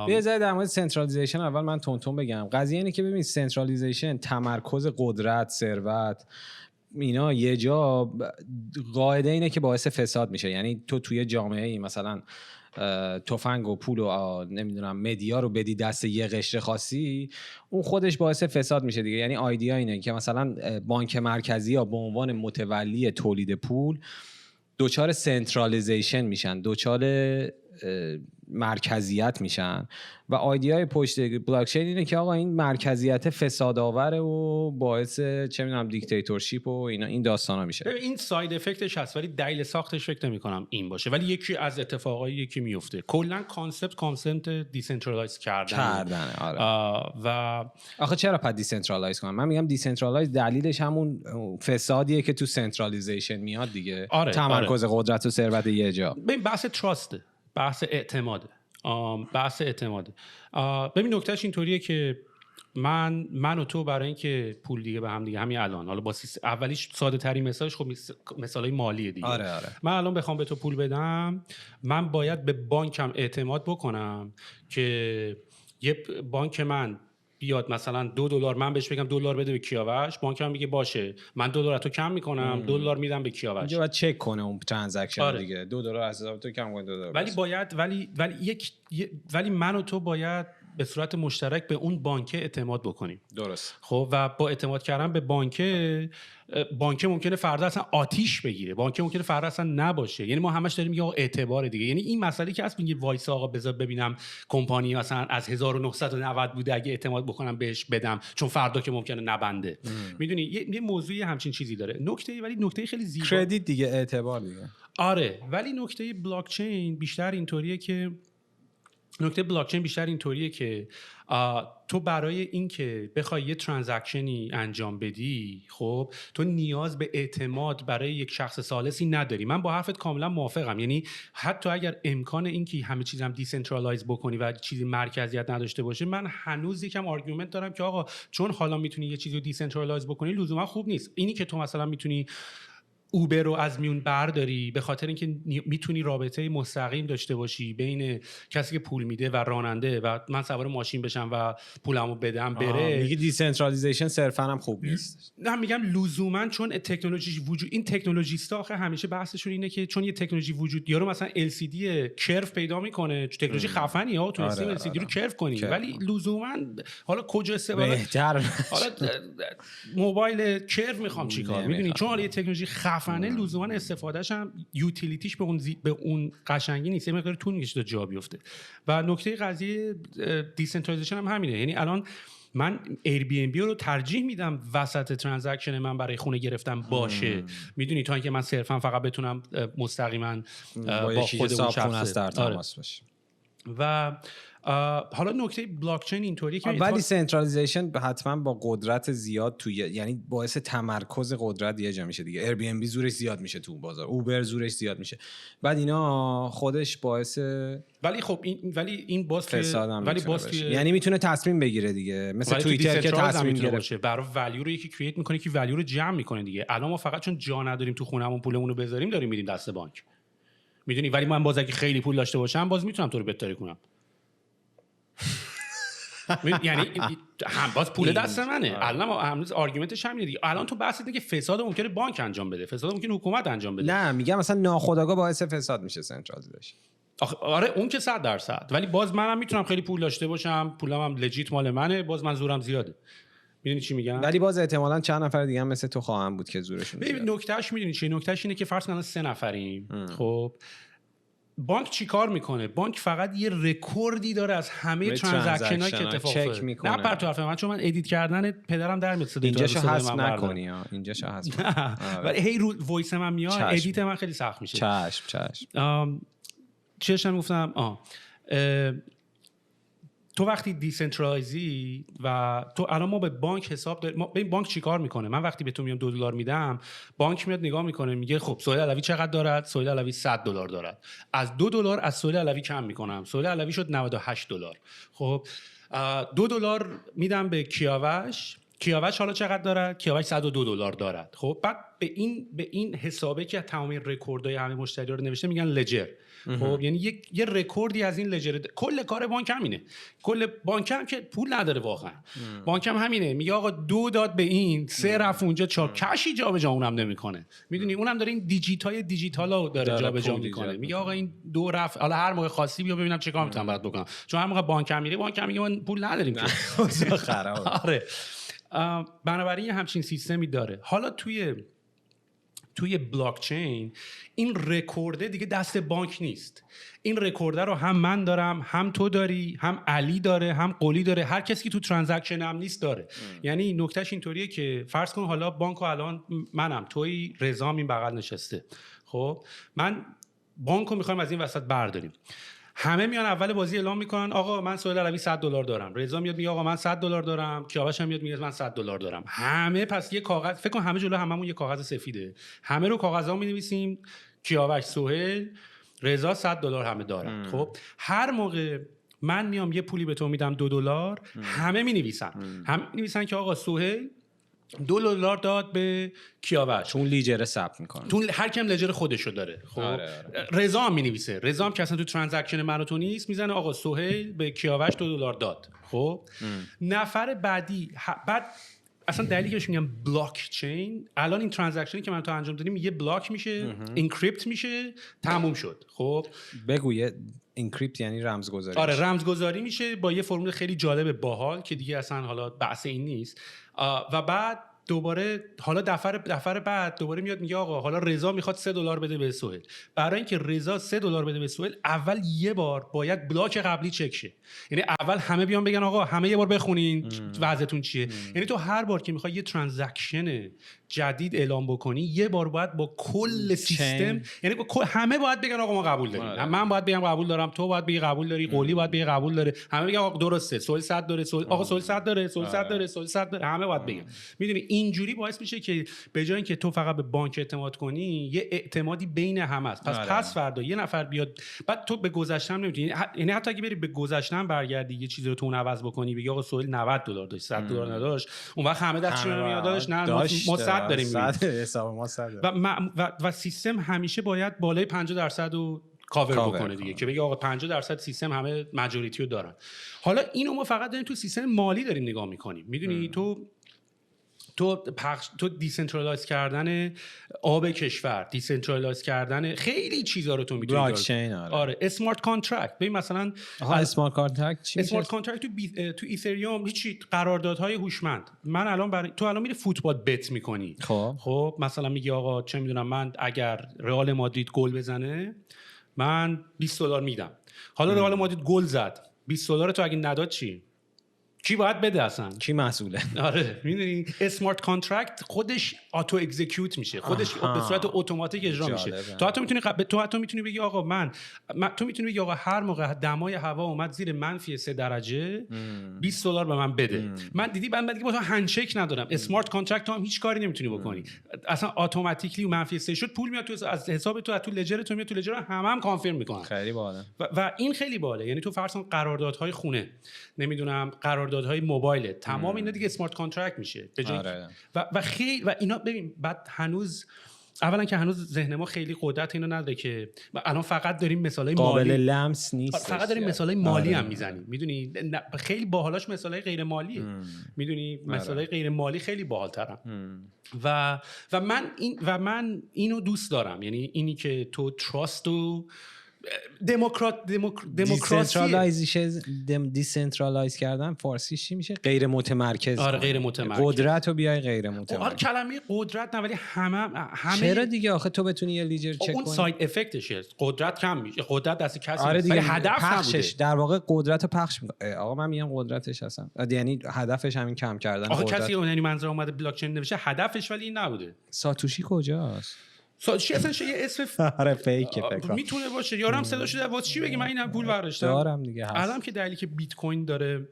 یه ذره در مورد سنترالیزیشن اول من تونتون بگم. قضیه اینه که ببین سنترالیزیشن تمرکز قدرت، ثروت اینا یه جا قاعده اینه که باعث فساد میشه. یعنی تو توی جامعه ای مثلا تفنگ و پول و نمیدونم مدیا رو بدی دست یه قشر خاصی، اون خودش باعث فساد میشه دیگه. یعنی آیدیا اینه که مثلا بانک مرکزی یا به عنوان متولی تولید پول دوچار سنترالیزیشن میشن، دوچار مرکزیت میشن و آیدیای پشت بلاکچین اینه که آقا این مرکزیت فسادآوره و باعث چه میدونم دیکتاتورشیپ و اینا این داستانا میشه. این ساید افکتش هست ولی دلیل ساختش فکر نمی‌کنم این باشه، ولی یکی از اتفاقایی که میفته کلا کانسپت دیسنترالایز کردن. آره. و آخه چرا پس دیسنترالایز کنم؟ من میگم دیسنترالایز دلیلش همون فسادیه که تو سنترالیزیشن میاد دیگه. تمرکز قدرت و ثروت یه جا. ببین بحث تراست، بحث اعتماده. ببین نکتهش اینطوریه که من و تو برای اینکه پول دیگه به هم دیگه همین الان، حالا با اولیش ساده ترین مثالش خب مثالای مالیه دیگه. آره. من الان بخوام به تو پول بدم، من باید به بانکم اعتماد بکنم که یه بانک من بیاد مثلا $2 من بهش بگم $2 بده به کیاوش، بانکم میگه باشه من $2 تو کم میکنم، $2 میدم به کیاوش. اینجا باید چک کنه اون ترانزکشن دیگه. $2 از حساب تو کم کنه $2. ولی من و تو باید به صورت مشترک به اون بانک اعتماد بکنیم. درست. خب و با اعتماد کردن به بانک ممکنه فردا اصلا آتیش بگیره، بانک ممکنه فردا اصلا نباشه. یعنی ما همش داریم میگیم اعتبار دیگه. یعنی این مسئله که اصلا میگه وایس آقا بذار ببینم کمپانی مثلا از 1990 بوده اگه اعتماد بکنم بهش بدم چون فردا که ممکنه نبنده. میدونی یه موضوعی همچین چیزی داره. نکته خیلی زیبا کردیت دیگه، اعتبار دیگه. آره، ولی نکته بلاکچین بیشتر اینطوریه که تو برای اینکه بخوای یه ترانزکشنی انجام بدی، خب تو نیاز به اعتماد برای یک شخص ثالثی نداری. من با حرفت کاملا موافقم. یعنی حتی اگر امکان اینکه همه چیزم دیسنترالایز بکنی و چیزی مرکزیت نداشته باشه، من هنوز یکم آرگومنت دارم که آقا چون حالا میتونی یه چیزی رو دیسنترالایز بکنی لزوما خوب نیست. اینی که تو مثلا میتونی اوبر رو از میون برداری به خاطر اینکه میتونی رابطه مستقیم داشته باشی بین کسی که پول میده و راننده و من سوار ماشین بشم و پولمو بدم بره. میگه دیسنترالیزیشن صرفا هم خوب نیست. نه میگم لزوما چون تکنولوژی وجود، این تکنولوژیستا آخه همیشه بحثشون اینه که چون یه تکنولوژی وجود یارو مثلا LCD کرف پیدا میکنه، تکنولوژی خفنی ها تو LCD رو کرف کنی، ولی لزوما حالا کجا استفاده بهتر حالا موبایل کرف میخوام چیکار، میدونی چون حالا یه تکنولوژی خفنه لزوما استفادهش هم یوتیلیتیش به اون قشنگی نیست، یه مقدار طول میکشه تا جا بیفته. و نکته قضیه دیسنترالایزیشن هم همینه. یعنی الان من Airbnb رو ترجیح میدم وسط ترانزکشن من برای خونه گرفتن باشه، میدونی، تا اینکه من صرفا فقط بتونم مستقیما با خود اون شخص در تماس باشم. و حالا نکته بلاکچین اینطوریه که ولی سنترالیزیشن حتما با قدرت زیاد توی، یعنی باعث تمرکز قدرت یه جا میشه دیگه. ایر بی ام بی زورش زیاد میشه تو بازار، اوبر زورش زیاد میشه، بعد اینا خودش باعث ولی خب این باز یعنی میتونه تصمیم بگیره دیگه، مثل توییتر که تصمیم گرفت برای ولیو رو یکی کرییت میکنه که ولیو رو جمع میکنه دیگه. الان ما فقط چون جا نداریم تو خونمون پولمون رو بذاریم داریم میدیم دست بانک، میدونی، ولی من باز اگه خیلی پول داشته باشم باز میتونم تو رو بهتری کنم. یعنی هم باز پول دست منه. الان هنوز آرگومنتش همینه دیگه. الان تو بحث اینه که فساد ممکنه بانک انجام بده، فساد ممکنه حکومت انجام بده. نه میگم مثلا ناخودآگاه باعث فساد میشه سنترالیزیشن. آره اون که 100%، ولی باز منم میتونم خیلی پول داشته باشم، پولم هم لجیت مال منه، باز من زورم زیاده. میدونی چی میگم؟ ولی باز احتمالاً چند نفر دیگه هم مثل تو خواهم بود که زورشون زیاده. ببین نکتهش میدونی چیه؟ نکتهش اینه که فرض کن 3 نفریم. خب بانک چی کار میکنه؟ بانک فقط یه رکوردی داره از همه ترانزکشنایی که اتفاق افتاده. نه پر تو حرف من، چون من ادیت کردن پدرم در میاد. اینجاشو حذف نکنی ها، اینجاشو حذف کن. ولی هی رو وایس من میاد، ادیت من خیلی سخت میشه. چشم. چشم گفتم تو وقتی دیسنترالایزی و تو الان ما به بانک حساب داریم. ببین بانک چیکار میکنه؟ من وقتی به تو میام $2 میدم، بانک میاد نگاه میکنه میگه خب سهیل علوی چقدر دارد؟ سهیل علوی $100 دارد. از $2 از سهیل علوی کم میکنم، سهیل علوی شد $98. خب $2 میدم به کیاوش، کیاوش حالا چقدر دارد؟ کیاوش $102 دارد. خب بعد به این حسابه که تمام رکوردهای همه مشتری‌ها رو نوشته میگن لجر. خب یعنی یه رکوردی از این لجر. کل کار بانک همینه. کل بانک هم که پول نداره واقعا. بانک هم همینه، میگه آقا 2 داد به این، 3 رفت اونجا، 4 کشی جابجا اونم نمیکنه. میدونی اونم داره این دیجیتالو داره جابجا میکنه. میگه آقا این 2 رفت، حالا هر موقع خاصی بیا ببینم چه کار میتونم برات بکنم. چون هر موقع بانک هم میره، بانک هم میگه ما پول نداریم که. خراب. آره. بنابراین همچین سیستمی داره. حالا توی بلاک چین این رکورده دیگه دست بانک نیست. این رکورده رو هم من دارم، هم تو داری، هم علی داره، هم قلی داره، هر کسی که تو ترانزکشن هم نیست داره. یعنی نکتهش اینطوریه که فرض کن حالا بانک الان منم، توی رضا این بغل نشسته. خب من بانکو میخوایم از این وسط برداریم. همه میان اول بازی اعلام میکنن آقا من سهیل علوی $100 دارم. رضا میاد میگه آقا من $100 دارم. کیاوش هم میاد میگه من $100 دارم. همه پس یه کاغذ، فکر کن همه جلو هممون یه کاغذ سفیده. همه رو کاغذا می‌نویسیم کیاوش، سهیل، رضا $100 همه دارن. خب هر موقع من میام یه پولی به تو میدم $2، همه می‌نویسن. هم می‌نویسن که آقا سهیل $2 داد به کیاوش، چون لیجر ثبت میکنه، چون هر کیم لجر خودشو داره. خب آره. رضا هم می‌نویسه، رضا هم که اصلا تو ترانزکشن من و تو نیست، میزنه آقا سهیل به کیاوش $2 داد. خب نفر بعدی بعد اصلا دلیلی که میگم بلاک چین، الان این ترانزکشنی که من تو انجام دادیم یه بلاک میشه، انکریپت میشه، تموم شد. خب بگو یه انکریپت یعنی رمزگذاری. آره رمزگذاری میشه با یه فرمول خیلی جالب باحال که دیگه اصلا حالا بحث این نیست. و بعد دوباره حالا دفعه بعد دوباره میاد میگه آقا حالا رضا میخواد $3 بده به سهیل. برای اینکه رضا $3 بده به سهیل اول یه بار باید بلاک قبلی چک شه. یعنی اول همه بیان بگن آقا همه یه بار بخونین وضعیتون چیه. یعنی تو هر بار که میخوای یه ترانزکشن جدید اعلام بکنی یه بار باید با کل سیستم، یعنی همه باید بگن آقا ما قبول داریم. من باید بگم قبول دارم، تو باید بگی قبول داری، قلی باید بگی قبول داره، همه بگن آقا درسته، سهیل 100 داره، آقا سهیل 100 داره، سهیل 100 داره، سهیل 100 داره، همه باید بگن. میدونی اینجوری باعث میشه که به جای اینکه تو فقط به بانک اعتماد کنی، یه اعتمادی بین همه است. پس فردا یه نفر بیاد، بعد تو به گذشته هم نمیتونی، یعنی حتی اگه بری به گذشته هم برگردی یه چیزی رو تو عوض بکنی، بگی آقا سهیل $90 داشت، $100 نداشت، اون وقت همه دستشون میاد داداش نه ما 100 داریم، حساب ما 100 و سیستم همیشه باید بالای 50% رو کاور بکنه دیگه، که بگه آقا 50% سیستم همه ماجوریتی رو دارن. حالا اینو ما فقط داریم تو سیستم مالی داریم نگاه میکنیم. میدونی تو دیسنترالایز کردن آب کشور، دیسنترالایز کردن خیلی چیزا رو تو میتونی بلاک چین. آره اسمارت کانترکت. ببین مثلا اسمارت کانترکت چی؟ اسمارت کانترکت تو ایتریوم هیچی، قراردادهای هوشمند. من الان تو الان میری فوتبال بت میکنی. خب مثلا میگی آقا چه میدونم من اگر رئال مادرید گل بزنه من $20 میدم. حالا رئال مادرید گل زد، $20 تو اگه نداد کی باید بده اصلا؟ کی مسئوله؟ آره میدونی اسمارت کانترکت خودش آتو اکزیکیوت میشه، خودش به صورت اتوماتیک اجرا میشه. تو حتی میتونی بگی آقا تو میتونی بگی آقا هر موقع دمای هوا اومد زیر -3 درجه $20 به من بده. من دیدی بعد با تو هندشیک ندارم. اسمارت کانترکت تو هم هیچ کاری نمیتونی بکنی، اصلا اتوماتیکلی -3 شد پول میاد تو از حساب تو لجر تو میاد تو لجر هم کانفرم میکنن. خیلی باحاله. و این خیلی باحاله. یعنی تو فرض کن قراردادهای خونه، نمیدونم قراردادهای موبایل، تمام اینا دیگه اسمارت کانترکت میشه به جای و خیلی و اینا. ببین بعد هنوز اولا که هنوز ذهن ما خیلی قدرت اینو نداره که الان فقط داریم مثالای مالی قابل لمس نیست، فقط داریم مثالای مالی هم میزنیم. میدونی خیلی باحالاش مثالای غیر مالیه. میدونی مثالای غیر مالی خیلی باحال‌ترن. و من اینو دوست دارم، یعنی اینی که تو تراست و دیسنترالایز کردن فارسیش چی میشه؟ غیر متمرکز. آره غیر متمرکز. قدرت رو بیای غیر متمرکز. آره کلمه قدرت نه، ولی همه چرا دیگه آخه تو بتونی یه لیجر چک کنی. اون ساید افکتشه. قدرت کم میشه، قدرت دست کسی آره نیست، ولی هدف پخشش در واقع قدرت رو پخش میکنه. آقا من میگم قدرتش هستم، یعنی هدفش همین کم کردن آقا قدرت. کسی یعنی منظور اومده بلاک چین نوشه هدفش، ولی این نبوده. ساتوشی کجاست؟ ساتوشی اصلا یه اسم آره فیکه فکر میتونه باشه. یارم صداش شده واسه چی بگی من اینم پول برداشتم دارم دیگه. الان که دلیلی که بیت کوین داره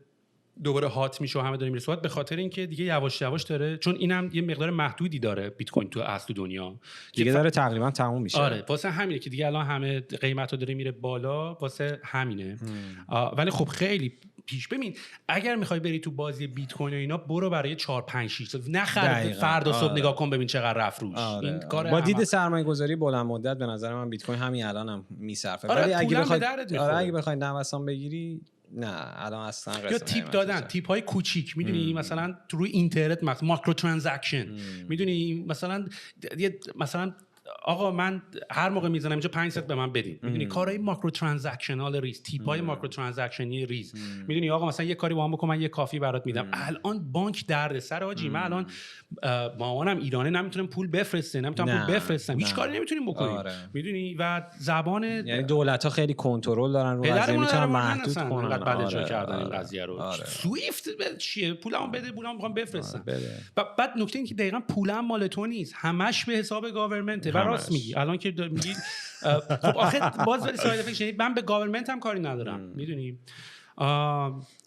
دوباره هات میشه و همه داریم میرسوات به خاطر اینکه دیگه یواش یواش داره، چون اینم یه مقدار محدودی داره بیت کوین تو دنیا دیگه داره تقریبا تموم میشه. آره واسه همینه که دیگه الان همه قیمتو داره میره بالا، واسه همینه. ولی خب خیلی پیش. ببین اگر میخوای بری تو بازی بیت کوین و اینا، برو برای 4 5 6 سال، نخر دقیقاً. فردا صبح آره. نگاه کن ببین چقدر رفت روش. آره. این کار با دید سرمایه‌گذاری بلند مدت به نظر من بیت کوین همین الانم میصرفه. آره، ولی اگه بخوای اگه بخوای نوسان بگیری، نه الان اصلا قسمت یا تیپ دادن، تیپ های کوچیک، میدونی مثلا تو روی اینترنت ماکرو ترانزکشن، میدونی مثلا آقا من هر موقع میزنم اینجا 5 سنت به من بدین، میدونی کارهای ماکرو ترانزکشنال ریز، تیپ های ماکرو ترانزکشنی ریز، میدونی آقا مثلا یه کاری با هم بکن، من یه کافی برات میدم. الان بانک درد سر آجی، من الان مامانم ایرانه، نمیتونم پول بفرسته، نمیتونم پول بفرستم، هیچ کاری نمیتونیم بکنیم. میدونی و زبان، یعنی دولت ها خیلی کنترل دارن رو قضیه، میتونن محدود کنن. بعد اجرا کردن این قضیه رو. سویفت چیه؟ پولمو بده، پولمو میخوام بفرستم. بعد نکته این که دقیقاً پولم مال تو نیست، همش به حساب گاورمنته. و راست میگی الان که میگی خب آخه باز ولی ساید افکت شدید، من به گاورمنت هم کاری ندارم، میدونی.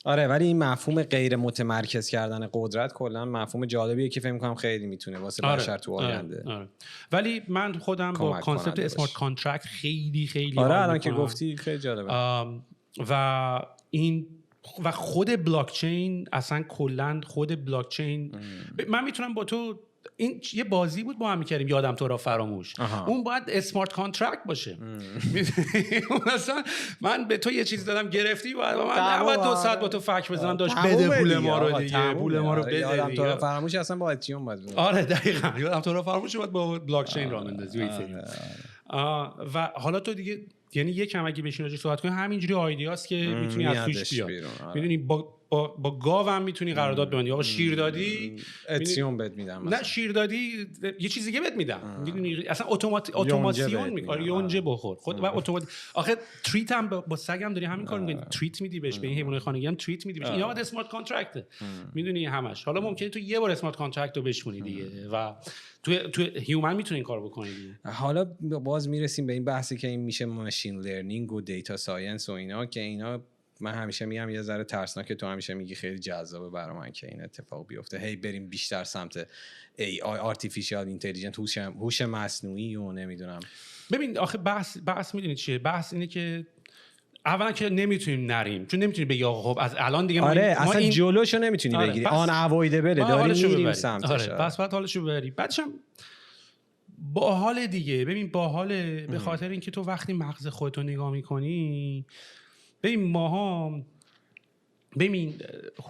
آره، ولی این مفهوم غیر متمرکز کردن قدرت کلا مفهوم جالبیه که فکر می‌کنم خیلی میتونه واسه بشر تو آینده. ولی من خودم با کانسپت اسمارت کانترکت خیلی الان که گفتی خیلی جالبه. و این و خود بلاک چین، اصلا کلا خود بلاک چین، من میتونم با تو، این یه بازی بود با هم می‌کردیم، یادم تو را فراموش. اون باید اسمارت کانترکت باشه. مثلا من به تو یه چیز دادم گرفتی، و من باید 2 ساعت با تو فک بزنم داشت بده پول ما رو دیگه، پول ما رو بده. یادم تو را فراموش اصلا با اتیوم باید بود. آره دقیقاً، یادم تو را فراموش باید با بلاک چین راه بندازی. و حالا تو دیگه یعنی یکم اگه بشین راجعش صحبت کنی، همینجوری ایده‌است که میتونی از توش بیای. میدونی با گاوم میتونی قرارداد ببندی. آقا شیر دادی، اتیوم بهت میدم. نه شیر دادی یه چیز دیگه بهت میدم. میدونی اصلا اتوماسیون میکنی، یونجه بخور خود و اتوماتیک. آخه تریت هم با سگم داری همین کار میکنی، تریت میدی بهش، به این حیوانات خانگی هم تریت میدی بهش. اینا اسمارت کانترکت، میدونی همش. حالا ممکنه تو یه بار اسمارت کانترکت رو بشونی دیگه و تو هیومن میتونی این کارو بکنی دیگه. حالا باز میرسیم به این بحثی که این میشه ماشین لرنینگ و دیتا ساینس و اینا، که اینا من همیشه میگم یه ذره ترسناکه. تو همیشه میگی خیلی جذابه برای من که این اتفاق بیفته، هی بریم بیشتر سمت AI artificial intelligence، هوش مصنوعی و نمیدونم. ببین آخه بحث میدونی چیه؟ بحث اینه که اولا که نمیتونیم نریم، چون نمیتونی بگی آقا خب از الان دیگه ما اصلا این جلوشو نمیتونی بگیری. آن اوایدبل داری میریم سمتش. پس بعد حالشو ببری. بعدش هم باحال دیگه. ببین باحاله به خاطر اینکه تو وقتی مغز خودتو نگاه میکنی، ببین ماها، ببین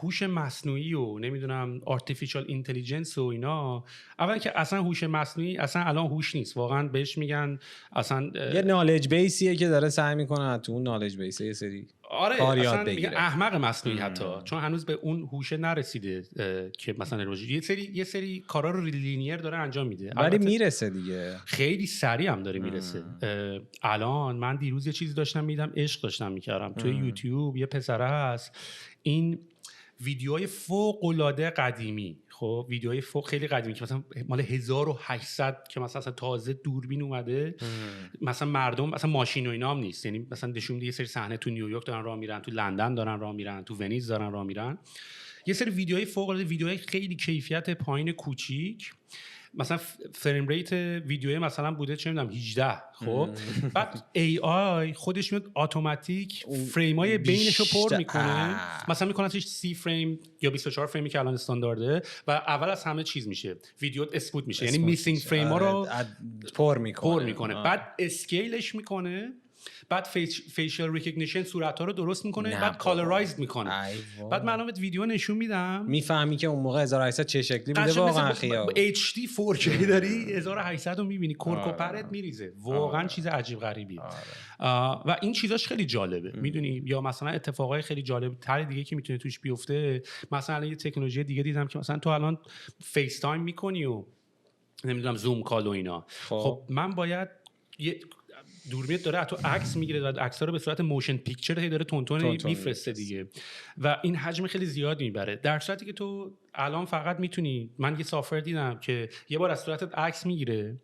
هوش مصنوعی و نمیدونم آرتفیشال اینتلیجنس و اینا، اولا که اصلا هوش مصنوعی اصلا الان هوش نیست واقعا، بهش میگن اصلا یه نالج بیسیه که داره سعی میکنه تو اون نالج بیس یه سری کار یاد بگیره. احمق مصنوعی حتی چون هنوز به اون هوش نرسیده که مثلا یه سری کارا رو لینیر داره انجام میده، ولی میرسه دیگه، خیلی سریع هم داره میرسه. الان من دیروز یه چیزی داشتم میدم، عشق داشتم میکردم توی یوتیوب. یه پسره هست، این ویدیوهای فوق العاده قدیمی، خب ویدیوهای خیلی قدیمی که مثلا مال 1800 که مثلا تازه دوربین اومده، مثلا مردم مثلا ماشین و اینا هم نیست، یعنی مثلا نشون میده یه سری صحنه تو نیویورک دارن راه میرن، تو لندن دارن راه میرن، تو ونیز دارن راه میرن، یه سری ویدیوهای فوق العاده، ویدیوهای خیلی کیفیت پایین کوچیک، مثلا فریم ریت ویدیوی مثلا بوده چه میدونم 18. خب بعد AI خودش میاد اتوماتیک فریمای بینشو پر میکنه، مثلا میکنه 30 فریم یا 24 فریمی که الان استاندارده، و اول از همه چیز میشه ویدیو اسپوت میشه، یعنی میسینگ فریم ها رو پر میکنه. بعد اسکیلش میکنه، بعد فیشل ریکگنیشن صورت‌ها رو درست میکنه، بعد کالرایزد میکنه. بعد من الان ویدیو نشون میدم، میفهمی که اون موقع 1800 چه شکلی بوده واقعا. خیال HD 4K داری 1800 رو میبینی، کرکوپرت میریزه، واقعا چیز عجیب غریبیه. و این چیزاش خیلی جالبه، میدونی. یا مثلا اتفاقای خیلی جالب تر دیگه که میتونه توش بیفته، مثلا یه تکنولوژی دیگه دیدم که مثلا تو الان فیس تایم میکنی و نمیدونم زوم کال و اینا، خب من باید یه دوربین داره تو عکس میگیره و عکس‌ها رو به صورت موشن پیکچر هی داره تون میفرسته دیگه، و این حجم خیلی زیاد میبره، در صورتی که تو الان فقط میتونی، من یه سافر دیدم که یه بار از صورتت عکس میگیره،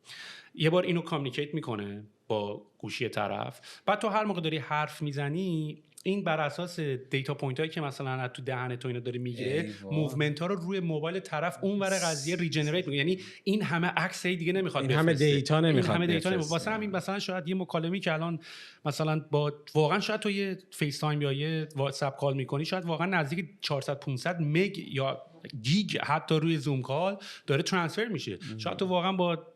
یه بار اینو کامیونیکیت میکنه با گوشی طرف، بعد تو هر موقع داری حرف میزنی این بر اساس دیتا پوینت هایی که مثلا از تو دهن تو اینا داره میگیره موومنت ها رو روی موبایل طرف اونور قضیه ریجنریت میکنه. یعنی این همه عکس دیگه نمیخواد این همه دیتا نمیخواد واسه همین مثلا شاید یه مکالمه‌ای که الان مثلا با واقعا شاید تو یه فیس تایم یا یه واتساپ کال میکنی شاید واقعا نزدیک 400 500 مگ یا گیگ حتی روی زوم کال داره ترانسفر میشه. شاید تو واقعا با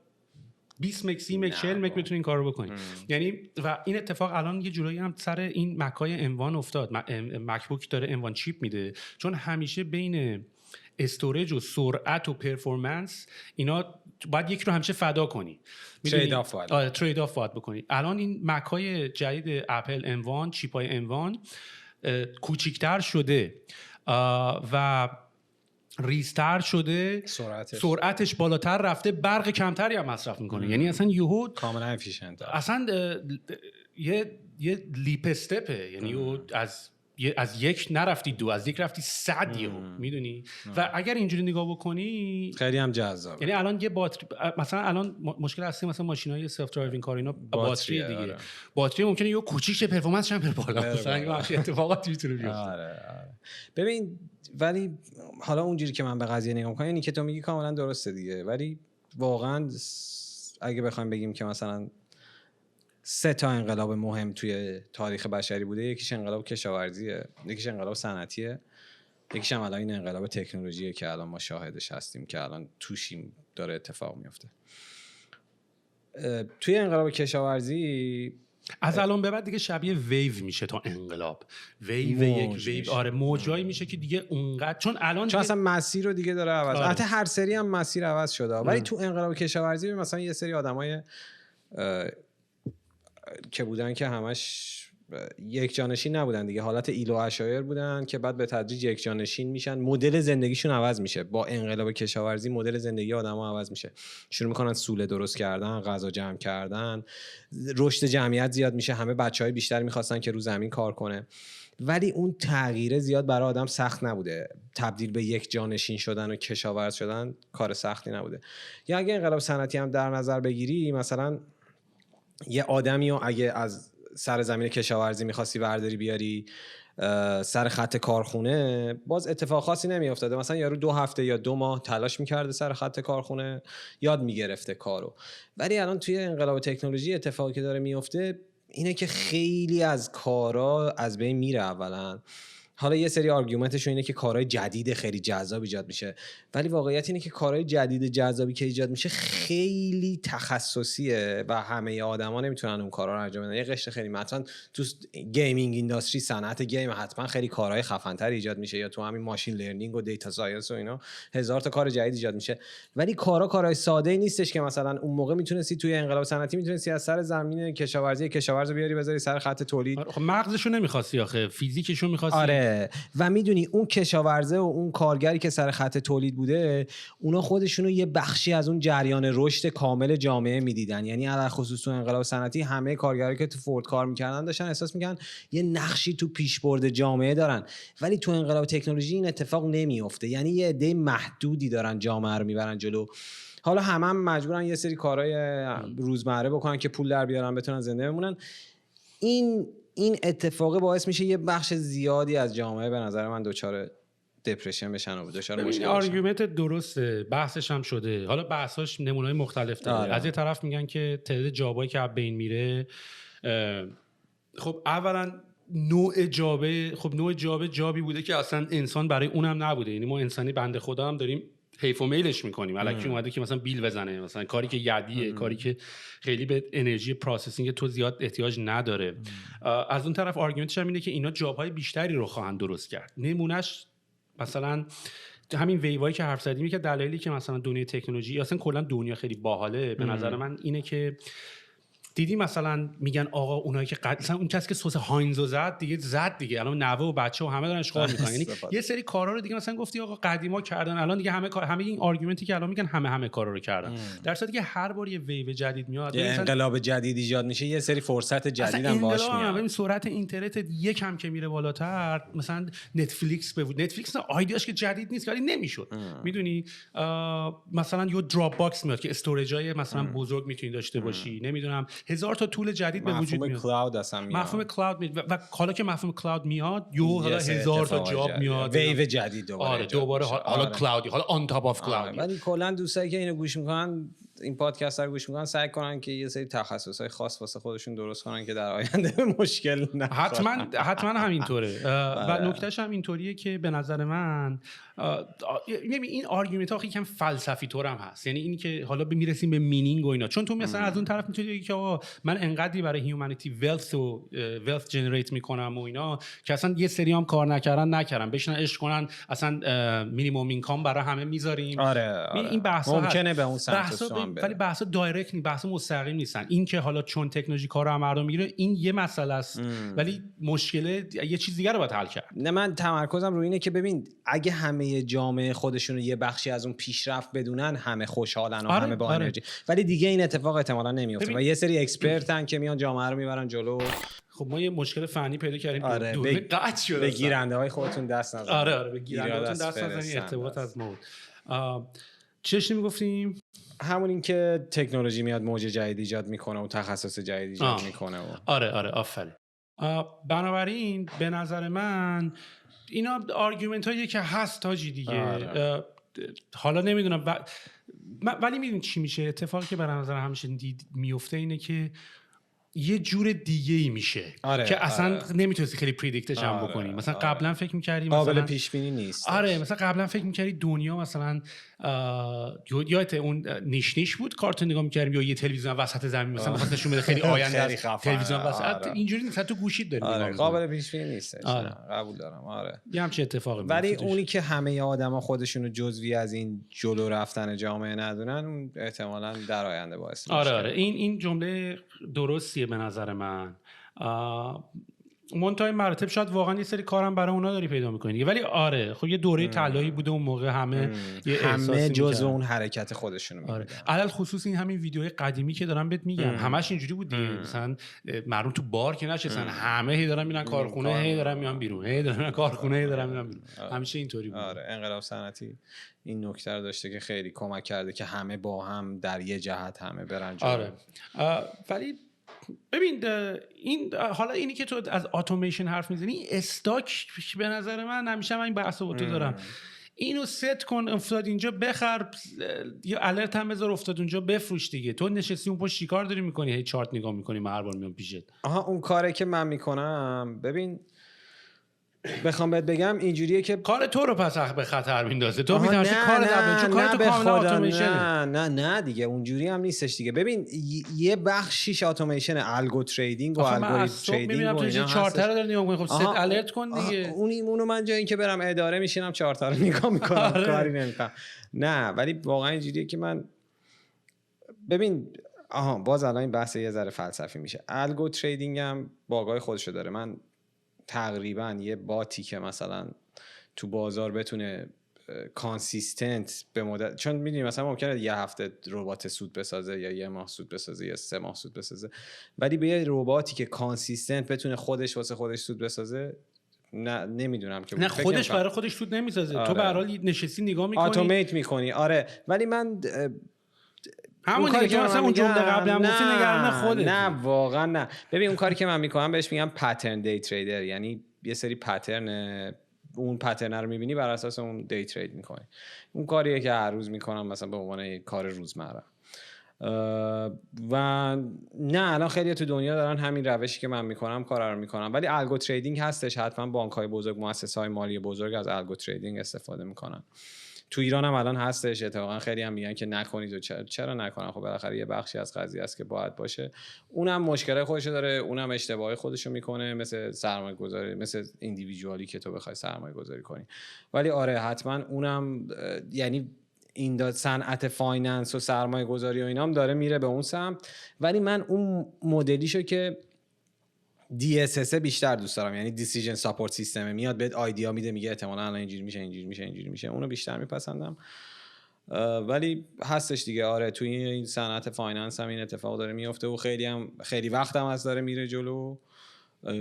20 مگ 30 مگ 40 مگ بتونی این کارو بکنی. یعنی و این اتفاق الان یه جورایی هم سر این مکای M1 افتاد. مکبوک داره M1 چیپ میده چون همیشه بین استوریج و سرعت و پرفورمنس اینا باید یک رو همیشه فدا کنی، ترید آف باید بکنی. الان این مکای جدید اپل M1 چیپای M1 کوچیک‌تر شده و ریزتر شده، سرعتش بالاتر رفته، برق کمتری هم مصرف میکنه. یعنی اصلا یهو کاملا افیشنت، اصلا یه لیپ استپه. یعنی از یک نرفتی دو، از یک رفتی 100 میدونی. و اگر اینجوری نگاه بکنی خیلی هم جذابه. یعنی الان یه باتری مثلا الان مشکل اصلی مثلا ماشینای سلف درایوینگ کار اینا باتری دیگه. آره. باتری ممکنه یه کوچیک شه پرفورمنسش هم بره بالا. مثلا این اتفاقاتی میتونه بیفته. آره. ببین ولی حالا اونجوری که من به قضیه نگاه می‌کنم اینی که تو میگی کاملا درسته دیگه، ولی واقعا اگه بخوایم بگیم که مثلا 3 تا انقلاب مهم توی تاریخ بشری بوده، یکیش انقلاب کشاورزیه، یکیش انقلاب صنعتیه، یکیش هم الان این انقلاب تکنولوژیه که الان ما شاهدش هستیم که الان توشیم داره اتفاق میفته. توی انقلاب کشاورزی از الان به بعد دیگه شبیه ویو میشه تا انقلاب. ویو آره موجایی میشه که دیگه اونقدر چون اصلا مسیر رو دیگه داره عوض. البته هر سری هم مسیر عوض شده ولی تو انقلاب کشاورزی مثلا یه سری آدمای که بودن که همش یک جانشین نبودن دیگه، حالت ایل و عشایر بودن که بعد به تدریج یک جانشین میشن، مدل زندگیشون عوض میشه. با انقلاب کشاورزی مدل زندگی آدم‌ها عوض میشه، شروع میکنن سوله درست کردن، غذا جمع کردن، رشد جمعیت زیاد میشه، همه بچهای بیشتر میخواستن که رو زمین کار کنه. ولی اون تغییر زیاد برای آدم سخت نبوده. تبدیل به یک جانشین شدن و کشاورز شدن کار سختی نبوده. یا اگه انقلاب صنعتی هم در نظر بگیری، مثلا یه آدمی رو اگه از سر زمین کشاورزی می‌خواستی برداری بیاری سر خط کارخونه، باز اتفاق خاصی نمی‌افتاده. مثلا یارو 2 هفته یا 2 ماه تلاش می‌کرده سر خط کارخونه، یاد می‌گرفته کارو. ولی الان توی انقلاب تکنولوژی اتفاقی که داره میفته اینه که خیلی از کارا از بین میره. اولا حالا یه سری آرگومنتشون اینه که کارهای جدید خیلی جذاب ایجاد میشه، ولی واقعیت اینه که کارهای جدید جذابی که ایجاد میشه خیلی تخصصیه و همه آدما نمیتونن اون کارا رو انجام بدن. یه قشر خیلی مثلا تو گیمینگ اینداستری، صنعت گیم، حتما خیلی کارهای خفن‌تر ایجاد میشه، یا تو همین ماشین لرنینگ و دیتا ساینس و اینا 1000 تا کار جدید ایجاد میشه. ولی کارهای ساده ای نیستش که مثلا اون موقع میتونستی توی انقلاب صنعتی میتونستی از سر زمین کشاورزی بیاری بذاری سر خط تولید. خب مغزشو نمی‌خواستی آخه، فیزیکشو می‌خواستی. آره. و میدونی اون کشاورزه و اون کارگری که سر خط تولید بوده، اونا خودشونو یه بخشی از اون جریان رشد کامل جامعه میدیدن. یعنی علاوه خصوص تو انقلاب صنعتی همه کارگرایی که تو فورد کار میکردن داشتن احساس میکنن یه نقشی تو پیشبرد جامعه دارن. ولی تو انقلاب تکنولوژی این اتفاق نمیفته. یعنی یه عده محدودی دارن جامعه رو میبرن جلو. حالا هم مجبورن یه سری کارهای روزمره بکنن که پول در بیارن بتونن زنده بمونن. این اتفاق باعث میشه یه بخش زیادی از جامعه به نظر من دچار دپرشن بشن و دچار مشکل بشن. آرگومنت درسته، بحثش هم شده. حالا بحثاش نمونه‌های مختلف داره. از یه طرف میگن که تعداد جابایی که از بین میره، خب اولا نوع جابه جابی بوده که اصلا انسان برای اونم نبوده. یعنی ما انسانی بنده خدا هم داریم حیف و میلش میکنیم. الکی اومده که مثلا بیل بزنه، مثلا کاری که یدیه، کاری که خیلی به انرژی پروسسینگ تو زیاد احتیاج نداره. از اون طرف آرگومنتش هم اینه که اینا جاب‌های بیشتری رو خواهند درست کرد. نمونهش مثلا همین ویوایی که حرف زدیم که دلایلی که مثلا دنیای تکنولوژی اصلا کلا دنیا خیلی باحاله به نظر من اینه که دیدی مثلا میگن آقا اونایی که مثلا اون کسی که سس هاینزو زد دیگه الان نوه و بچه و همه دارن اشغال میکنن. یعنی یه سری کارا رو دیگه مثلا گفتی آقا قدیما کردن، الان دیگه همه این آرگومنتی که الان میگن همه کارا رو کردن. در صورتی که هر بار یه ویو جدید میاد، یه انقلاب جدید ایجاد میشه، یه سری فرصت جدید هم باش میاد. ببین سرعت اینترنت یکم که میره بالاتر، مثلا نتفلیکس ایده‌اش که جدید نیست ولی نمیشد. میدونی مثلا یه دراپ باکس میاد که استوریجای مثلا بزرگ میتونی داشته باشی، نمیدونم 1000 تا طول جدید به وجود میاد. مفهوم کلاود اصلا میاد. مفهوم کلاود میاد و حالا که مفهوم کلاود میاد حالا 1000 تا جاب میاد، ویو جدید دوباره. آره دوباره حالا کلاودی، حالا آن تاپ اف کلاود. ولی کلا دوستایی که اینو گوش میکنن، این پادکست رو گوش میکنن، سعی کنن که یه سری تخصصهای خاص واسه خودشون درست کنن که در آینده مشکل نخورن. حتما همینطوره. و نکتهش هم اینطوریه که به نظر من این آرگومنت ها یکم فلسفی طور هم هست، یعنی این که حالا میرسیم به مینینگ و اینا، چون تو مثلا از اون طرف میتونی بگی که آقا من انقدری برای هیومانیتی ولث جنریت میکنم و اینا که اصلا یه سری هم کار نکردن بشنن عشق کنن، اصلا مینیمم اینکام برای همه میذاریم. آره. این بحثا ممکنه به اون سمت ولی بحثا دایرکت نیست، بحثا مستقیم نیستن. این که حالا چون تکنولوژی کارو هم مردم میگیره این یه مسئله است، ولی مشکل یه چیز دیگه رو باید حل کرد. نه من تمرکزم روی اینه که ببین اگه همه جامعه خودشون یه بخشی از اون پیشرفت بدونن، همه خوشحالن و همه با انرژی، ولی دیگه این اتفاق احتمالاً نمیفته و یه سری اکسپرتن که میان جامعه رو میبرن جلو. خب ما یه مشکل فنی پیدا کردیم. آره قطع شد. به گیرنده های خودتون دست نزنید. آره به گیرنده هاتون دست نزنید. ارتباط از ما چیش میگفتیم؟ همون این که تکنولوژی میاد موج جدید ایجاد میکنه و تخصص جدید ایجاد میکنه. آره آفرین. بنابراین به نظر من اینا آرگومنت هایی که هست تاجی دیگه. حالا نمیدونم ولی میدونی چی میشه؟ اتفاقی که به نظر همیشه میفته اینه که یه جور دیگه ای میشه که اصلا نمیتونستی خیلی پردیکتش هم بکنی. مثلا قبلا فکر می‌کردی مثلا قابل پیش بینی نیست. مثلا قبلا فکر می‌کردی دنیا مثلا یادت اون نیش بود کارتون نگاه می‌کردیم یا یه تلویزیون وسط زمین مثلا واسه نشون بده خیلی آینده است، تلویزیون وسط اینجوری نیست، تو گوشیت داری نگاه می‌کنی. قابل پیش بینی نیست. قبول دارم. یه همچین اتفاقی میفته. ولی اونی که همه آدما خودشونو جزوی از این جلو رفتن جامعه ندونن، اون احتمالاً در آینده باعث میشه. آره این جمله درستیه به نظر من. منتهای مراتب شاید واقعا یه سری کارم برای اونا داری پیدا میکنی، ولی آره خب یه دوره طلایی بوده اون موقع همه جزء اون حرکت خودشونو می‌دیدن. علل خصوص این همین ویدیوهای قدیمی که دارم بهت میگم همش اینجوری بود دیگه. مثلا مردم تو بار که نشستن، همه هی دارن میرن کارخونه، هی دارن میان بیرون، هی دارن میرن کارخونه، هی دارن میان بیرون. همیشه اینطوری بود. آره انقلاب صنعتی این نکته رو داشته که خیلی کمک کرده که همه با هم در یه جهت همه برن جلو. آره ولی ببین این حالا اینی که تو از اتوماسیون حرف میزنی، استاک به نظر من همیشه من این بحثو با تو دارم، اینو ست کن افتاد اینجا بخر، یا الرت هم بذار افتاد اونجا بفروش دیگه. تو نشستی اون پشت چیکار داری میکنی؟ هی چارت نگاه میکنی، من هر بار میام پیشت. اون کاره که من میکنم ببین بخوام بهت بگم اینجوریه که کار تو رو پس به خطر میندازه. تو میترسی کار دبل، چون کار تو کاملا اتوماسیونه. نه دیگه اونجوری هم نیستش دیگه. ببین یه بخشیش اتوماسیون، الگو تریدینگ و الگوریتم تریدینگ و اینا هست. چارت رو داری نگاه می‌کنی، خب ست الرت کن دیگه. اونو من جای اینکه برم اداره میشینم چارت رو نگاه میکنم کاری نمیکنم. نه ولی واقعا اینجوریه که من ببین باز الان این بحث یه ذره فلسفی میشه. الگو تریدینگ هم باگای خودشو داره. من تقریبا یه باتی که مثلا تو بازار بتونه کانسیستنت به مدت، چون میدونی مثلا ممکنه یه هفته ربات سود بسازه یا یه ماه سود بسازه یا 3 ماه سود بسازه، ولی به یه رباتی که کانسیستنت بتونه خودش واسه خودش سود بسازه نمیدونم که نه خودش برای خودش سود نمیسازه. تو به هر حال نشستی نگاه میکنی، اتومات میکنی. آره ولی من همون کاری که مثلا اون جمله قبل هم گفتی نگران خودت. نه واقعا نه. ببین اون کاری که من میکنم بهش میگم پترن دی تریدر، یعنی یه سری پترن، اون پترن رو میبینی بر اساس اون دی ترید میکنی. اون کاریه که هر روز میکنم مثلا به عنوان کار روزمره. و نه الان خیلی تو دنیا دارن همین روشی که من میکنم کارا رو میکنم، ولی الگو تریدینگ هستش. حتما بانک‌های بزرگ، مؤسسه‌های مالی بزرگ از الگو تریدینگ استفاده میکنن. تو ایران هم الان هستش. اتفاقا خیلی هم میگن که نکنید و چرا نکنن؟ خب بالاخره یه بخشی از قضیه است که باید باشه. اونم مشکل خودشو داره، اونم اشتباهی خودشو میکنه، مثل سرمایه‌گذاری، مثل ایندیویدوالی که تو بخوای سرمایه‌گذاری کنی. ولی آره حتما اونم، یعنی این صنعت فایننس و سرمایه‌گذاری و اینام داره میره به اون سمت. ولی من اون مدلیشو که DSS بیشتر دوست دارم، یعنی دیسیژن ساپورت سیستم، میاد بهت آیدیا میده، میگه احتمالاً الان اینجوری میشه، اونو بیشتر میپسندم. ولی هستش دیگه. آره توی این صنعت فایننس هم این اتفاق داره میفته و خیلی وقت هم از داره میره جلو.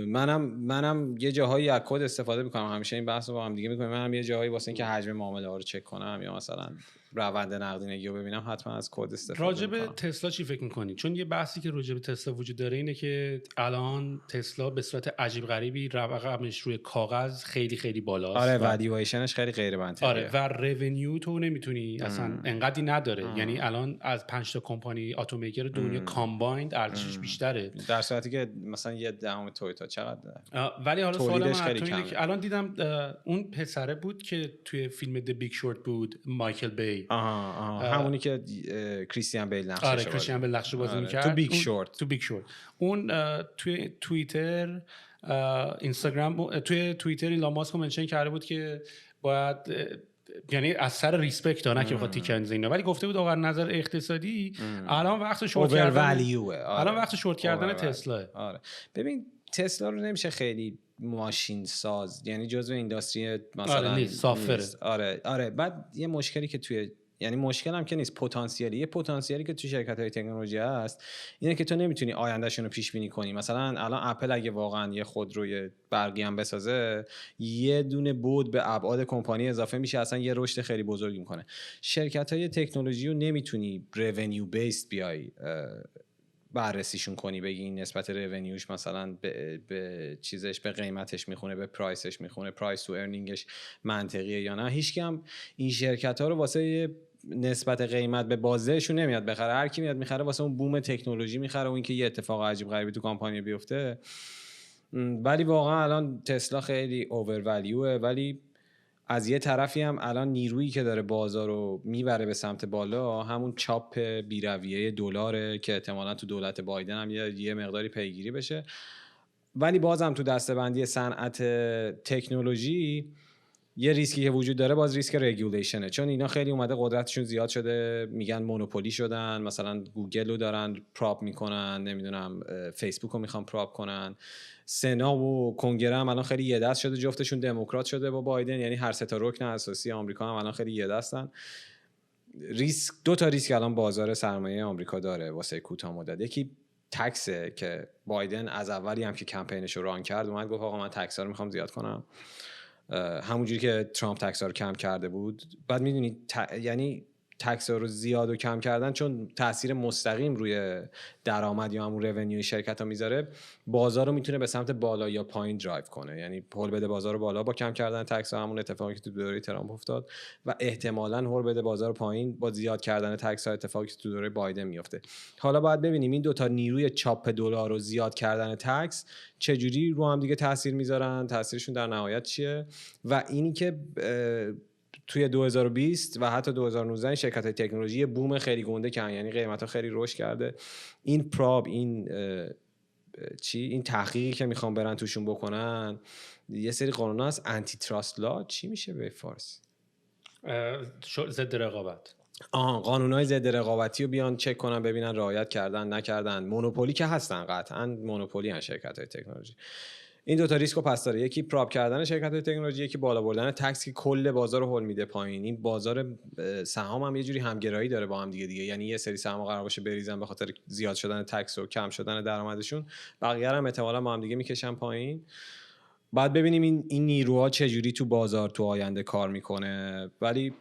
منم یه جاهایی از کد استفاده میکنم، همیشه این بحثو با هم دیگه میکنیم. منم یه جاهایی واسه اینکه حجم معامله ها رو چک کنم یا مثلا روند نقدینگی رو ببینم حتما از کد استفاده راجب میکنم. تسلا چی فکر میکنی؟ چون یه بحثی که راجب تسلا وجود داره اینه که الان تسلا به صورت عجیب غریبی رقمش روی کاغذ خیلی خیلی بالاست. آره والویشنش خیلی غیر منطقیه. آره و رونیو تو نمیتونی اصلا انقدری نداره. یعنی الان از 5 تا کمپانی اتومیکر دنیا کامبایند ارزشش بیشتره، در صورتی که مثلا 1/10 تویوتا چقدر. ولی حالا سوال من خیلی اینه کمه. که الان دیدم اون پسره بود که توی فیلم The Big Short بود، مایکل بی. همونی که کریستیان بیل نقشش آره کریستیان بیل نقش بازی می‌کرد تو بیگ شورت. اون توی توییتر اینستاگرام توی توییتر ایلان ماسک منشن کرده بود که باید، یعنی از سر ریسپکت نه که بخواد تیکنز اینا، ولی گفته بود آقا نظر اقتصادی الان وقت شورت کردن الان وقت شورت کردن تسلا. آره ببین تسلا رو نمیشه خیلی ماشین ساز، یعنی جزو اینداستری مثلا نیست. آره بعد یه مشکلی که توی، یعنی مشکل هم که نیست، یه پتانسیلی که توی شرکت‌های تکنولوژی هست اینه که تو نمیتونی آیندهشون رو پیش بینی کنی. مثلا الان اپل اگه واقعا یه خودروی برقی هم بسازه، یه دونه بود به ابعاد کمپانی اضافه میشه، اصلا یه رشد خیلی بزرگی میکنه. شرکت‌های تکنولوژی رو نمیتونی رونیو بیسد بیای بررسیشون کنی، بگی این نسبت رونیوش مثلا به چیزش، به قیمتش میخونه، به پرایسش میخونه، پرایس تو ارنینگش منطقیه یا نه. هیچ کی هم این شرکت‌ها رو واسه نسبت قیمت به بازدهشون نمیاد بخره. هر کی میاد میخره واسه اون بوم تکنولوژی میخره و اینکه یه اتفاق عجیب غریبی تو کمپانی بیفته. ولی واقعا الان تسلا خیلی اوورولیوه، ولی از یه طرفی هم الان نیرویی که داره بازار رو میبره به سمت بالا همون چاپ بیرویه دلاره که احتمالاً تو دولت بایدن هم یه مقداری پیگیری بشه. ولی بازم تو دسته‌بندی صنعت تکنولوژی یه ریسکی که وجود داره، باز ریسک رگولیشنه، چون اینا خیلی اومده قدرتشون زیاد شده، میگن مونوپولی شدن. مثلا گوگل رو دارن پراپ میکنن، نمیدونم فیسبوک رو میخوان پراپ کنن، سنا و کنگره هم الان خیلی یه دست شده، جفتشون دموکرات شده با بایدن، یعنی هر سه تا رکن اساسی آمریکا هم الان خیلی یه دستن. دو تا ریسک الان بازار سرمایه آمریکا داره واسه کوتاه مدت. یکی تکسه که بایدن از اولی هم که کمپینش رو ران کرد اومد گفت آقا من تکس‌ها رو میخوام زیاد کنم، همونجوری که ترامپ تکس‌ها رو کم کرده بود. بعد میدونی یعنی تکس‌ها رو زیاد و کم کردن چون تاثیر مستقیم روی درآمد یا همون رونیوی شرکت‌ها میذاره، بازار رو میتونه به سمت بالا یا پایین درایو کنه، یعنی هول بده بازار رو بالا با کم کردن تکس‌ها، همون اتفاقی که تو دوره ترامپ افتاد، و احتمالاً هول بده بازار رو پایین با زیاد کردن تکس‌ها، اتفاقی که تو دوره بایدن میفته. حالا باید ببینیم این دو تا نیروی چاپ دلار و زیاد کردن تکس چجوری رو هم دیگه تاثیر میذارن، تاثیرشون در نهایت چیه. و اینی که توی 2020 و حتی 2019 شرکت‌های تکنولوژی بوم خیلی گنده کردن، یعنی قیمت‌ها خیلی رشد کرده. این پراب، این تحقیقی که میخوان برن توشون بکنن، یه سری قانونا هست، آنتی تراست لا، چی میشه به فارسی؟ ضد رقابت. قانونای ضد رقابتی رو بیان چک کنن ببینن رعایت کردن نکردن. مونوپولی که هستن، قطعاً مونوپولی هستن شرکت‌های تکنولوژی. این دو تا ریسکو پس داره، یکی پراپ کردن شرکت‌های تکنولوژی، یکی بالا بردن تکس که کل بازار رو هول میده پایین. این بازار سهام هم یه جوری همگرایی داره با هم دیگه، یعنی یه سری سهام قرار باشه بریزن به خاطر زیاد شدن تکس و کم شدن درآمدشون، بقیه هم احتمالاً با هم دیگه میکشن پایین. بعد ببینیم این نیروها چه جوری تو بازار تو آینده کار میکنه، ولی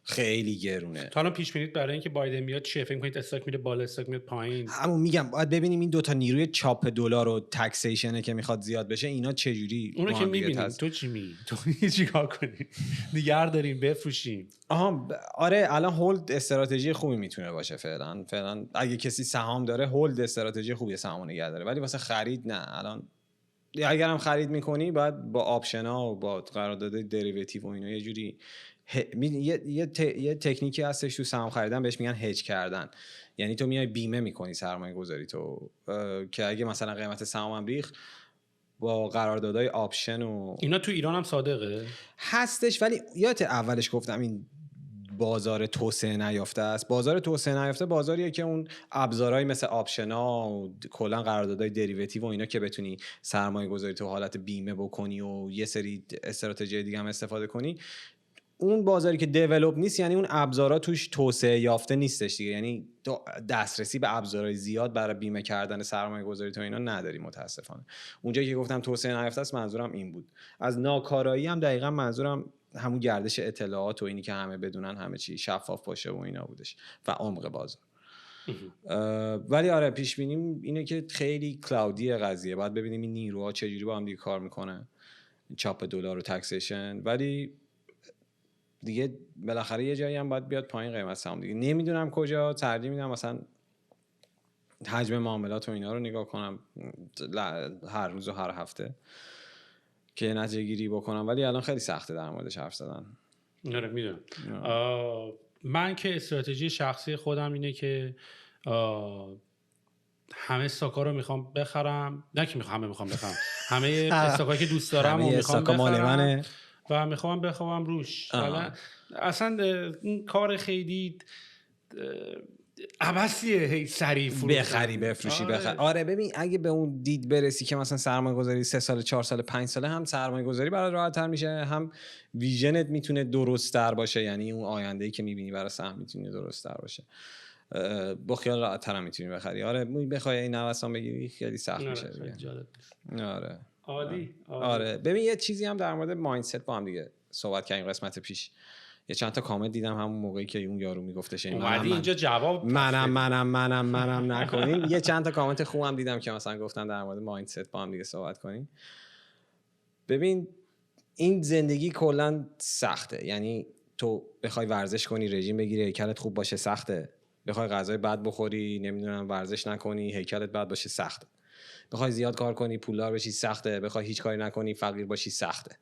خیلی گرونه. تا الان پیش بینیت برای اینکه بایدن میاد چیه؟ فکر می‌کنید استاک میره بالا، استاک میاد پایین؟ همون میگم باید ببینیم این دوتا نیروی چاپ دلار و تکسیشنه که میخواد زیاد بشه، اینا چه جوری اونو که میبینیم. تو چی میگی؟ تو چیکار کنیم؟ نگار داریم بفروشیم؟ آره الان هولد استراتژی خوبی میتونه باشه فعلا اگه کسی سهام داره هولد استراتژی خوبیه سهامو نگه داره، ولی واسه خرید نه. الان اگرم خرید میکنی باید با آپشن‌ها و با قرارداد دریوتیو و اینا یه جوری یه تکنیکی هستش تو سهام خریدن بهش میگن هج کردن، یعنی تو میای بیمه میکنی سرمایه گذاری تو که اگه مثلا قیمت سهامم ریخت با قراردادهای آپشن و اینا تو ایران هم صادقه هستش، ولی یادت اولش گفتم این بازار توسعه نیافته است. بازار توسعه نیافته بازاریه که اون ابزارهای مثل آپشن‌ها و کلا قراردادهای دریوتیو و اینا که بتونی سرمایه گذاری تو حالت بیمه بکنی و یه سری استراتژی دیگه هم استفاده کنی، اون بازاری که دیولپ نیست، یعنی اون ابزارها توش توسعه یافته نیستش دیگه، یعنی دسترسی به ابزارهای زیاد برای بیمه کردن سرمایه گذاری تو اینا نداری متاسفانه. اونجایی که گفتم توسعه نیافته است منظورم این بود. از ناکارایی هم دقیقاً منظورم همون گردش اطلاعات و اینی که همه بدونن همه چی شفاف باشه و اینا بودش و عمق بازار. ولی آره پیش بینیم اینه که خیلی کلاودی قضیه، باید ببینیم این نیروها چجوری با هم دیگه کار میکنه، چاپ دلار و تکسیشن، ولی دیگه بالاخره یه جایی هم باید بیاد پایین قیمت سهام دیگه. نمیدونم کجا، ترجیح میدم مثلا حجم معاملات و اینا رو نگاه کنم هر روز و هر هفته که نتیجه گیری بکنم، ولی الان خیلی سخته در موردش حرف زدن. آره میدونم. من که استراتژی شخصی خودم اینه که همه استاکا رو میخوام بخرم، نه که همه میخوام بخرم، همه استاکایی که دوست دارم و میخوام بخرم و میخوام بخوام روش. اصلا این کار خیلی عباسیه، هی سریع فروش بخری بفروشی بخری. آره ببین اگه به اون دید برسی که مثلا سرمایه‌گذاری 3 سال 4 سال 5 ساله، هم سرمایه‌گذاری برات راحت‌تر میشه، هم ویژنت میتونه درست‌تر باشه، یعنی اون آینده‌ای که میبینی برای سهم میتونه درست‌تر باشه، با خیال راحت‌تر هم میتونی بخری. آره بخوای این نوسان بگیری خیلی سخت میشه دیگه. آره عالی. آره ببین یه چیزی هم در مورد مایندست با هم دیگه صحبت کردیم قسمت پیش، یه چند تا کامنت دیدم همون موقعی که اون یارو میگفتش اومدی اینجا جواب منم نکنین. یه چند تا کامنت خوبم دیدم که مثلا گفتن در مورد مایندست با هم دیگه صحبت کنیم. ببین این زندگی کلا سخته، یعنی تو بخوای ورزش کنی، رژیم بگیری، هیکلت خوب باشه سخته، بخوای غذای بد بخوری، نمیدونم ورزش نکنی، هیکلت بد باشه سخته، بخوای زیاد کار کنی پولدار بشی سخته، بخوای هیچ کاری نکنی فقیر باشی سخته.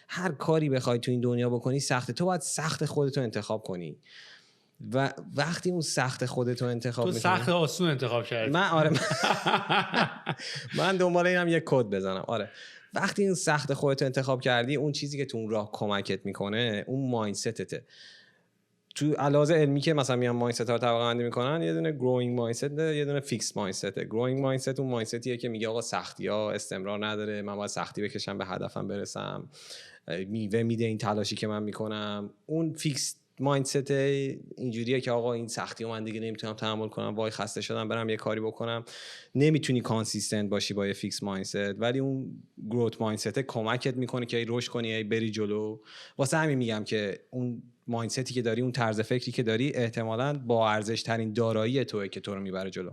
هر کاری بخوای تو این دنیا بکنی سخته، تو باید سخت خودتو انتخاب کنی و وقتی اون سخت خودتو انتخاب میکنی، تو سخت آسون انتخاب کردی. من دنبال اینم یک کد بزنم. آره وقتی اون سخت خودتو انتخاب کردی، اون چیزی که تو اون راه کمکت میکنه اون مایندستته. تو علاوه علمی که مثلا میان مایندست ها رو طبقه بندی میکنن، یه دونه گروینگ مایندست، یه دونه فیکس مایندست. گروینگ مایندست اون مایندستیه که میگه آقا سختی‌ها استمرار نداره، من باید سختی بکشم به هدفم برسم، میوه میده این تلاشی که من میکنم. اون فیکس مایندست اینجوریه که آقا این سختی رو من دیگه نمیتونم تحمل کنم، وای خسته شدم برم یه کاری بکنم. نمیتونی کانسیستنت باشی با یه فیکس مایندست، ولی اون گروت مایندست کمکت میکنه که ای رشد کنی، ای بری جلو. واسه همین میگم که اون مایندستی که داری، اون طرز فکری که داری، احتمالاً با ارزش ترین دارایی توئه که تو رو میبره جلو.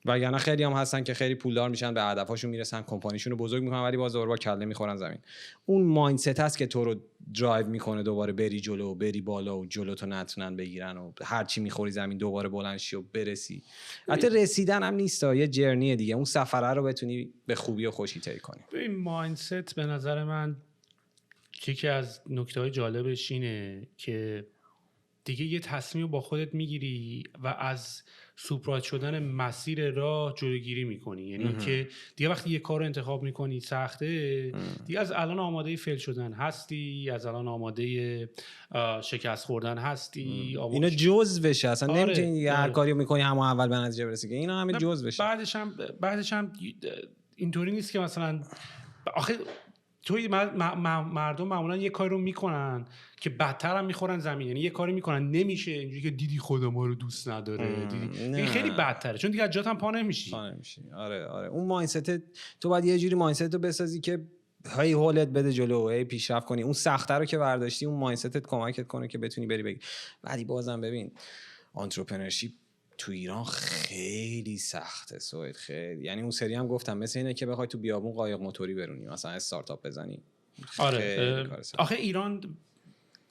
وگرنه خیلی هم هستن که خیلی پولدار میشن، به هدفشون میرسن، کمپانیشون رو بزرگ میکنن، ولی باز با کله میخورن زمین. اون مایندست هست که تو رو درایو میکنه دوباره بری جلو، بری بالا و جلو تو نتونن بگیرن و هر چی میخوری زمین دوباره بلند شی و برسی. البته رسیدن هم نیست، یه جرنیه دیگه، اون سفره رو بتونی به خوبی و خوشی طی کنی. این مایندست به نظر من یکی از نکته‌های جالبش اینه که دیگه یه تصمیم با خودت میگیری و از سوپرایت شدن مسیر راه جلوگیری میکنی. یعنی که دیگه وقتی یه کار رو انتخاب میکنی سخته، دیگه از الان آماده فیل شدن هستی، از الان آماده شکست خوردن هستی. اینا جزوشه، اصلا نمیتونی هر کاری میکنی همون اول به نتیجه برسی، که اینا همه جزوشه. بعدش هم اینطوری نیست که مثلا آخه توی مردم معمولا یه کاری رو میکنن که بدتر هم میخورن زمین. یعنی یه کاری میکنن نمیشه، اینجوری که دیدی خدا ما رو دوست نداره، دیدی خیلی بدتره، چون دیگه از جات هم پا نمیشی. آره اون مایندست تو باید یه جوری مایندست رو بسازی که هی هولت بده جلو، هی پیشرفت کنی. اون سخته رو که برداشتی، اون مایندستت کمکت کنه که بتونی بری. ولی بازم ببین انترپرنورشیپ تو ایران خیلی سخته سوید، خیلی. یعنی اون سری هم گفتم مثل اینه که بخوای تو بیابون قایق موتوری برونی، مثلا استارتاپ بزنی. آره آخه ایران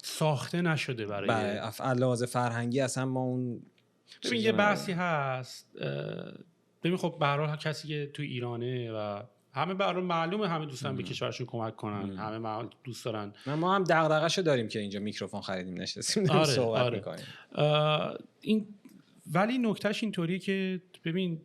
ساخته نشده برای لحاظ فرهنگی. اصلا ما اون ببین یه بحثی هست. ببین خب به هر حال کسی که تو ایرانه و همه برای معلومه همه دوستان به کشورشون کمک کنن، همه دوست دارن. ما هم دغدغه‌شو داریم که اینجا میکروفون خریدیم نشستیم داریم صحبت می‌کنیم. این ولی نکتهش اینطوریه که ببین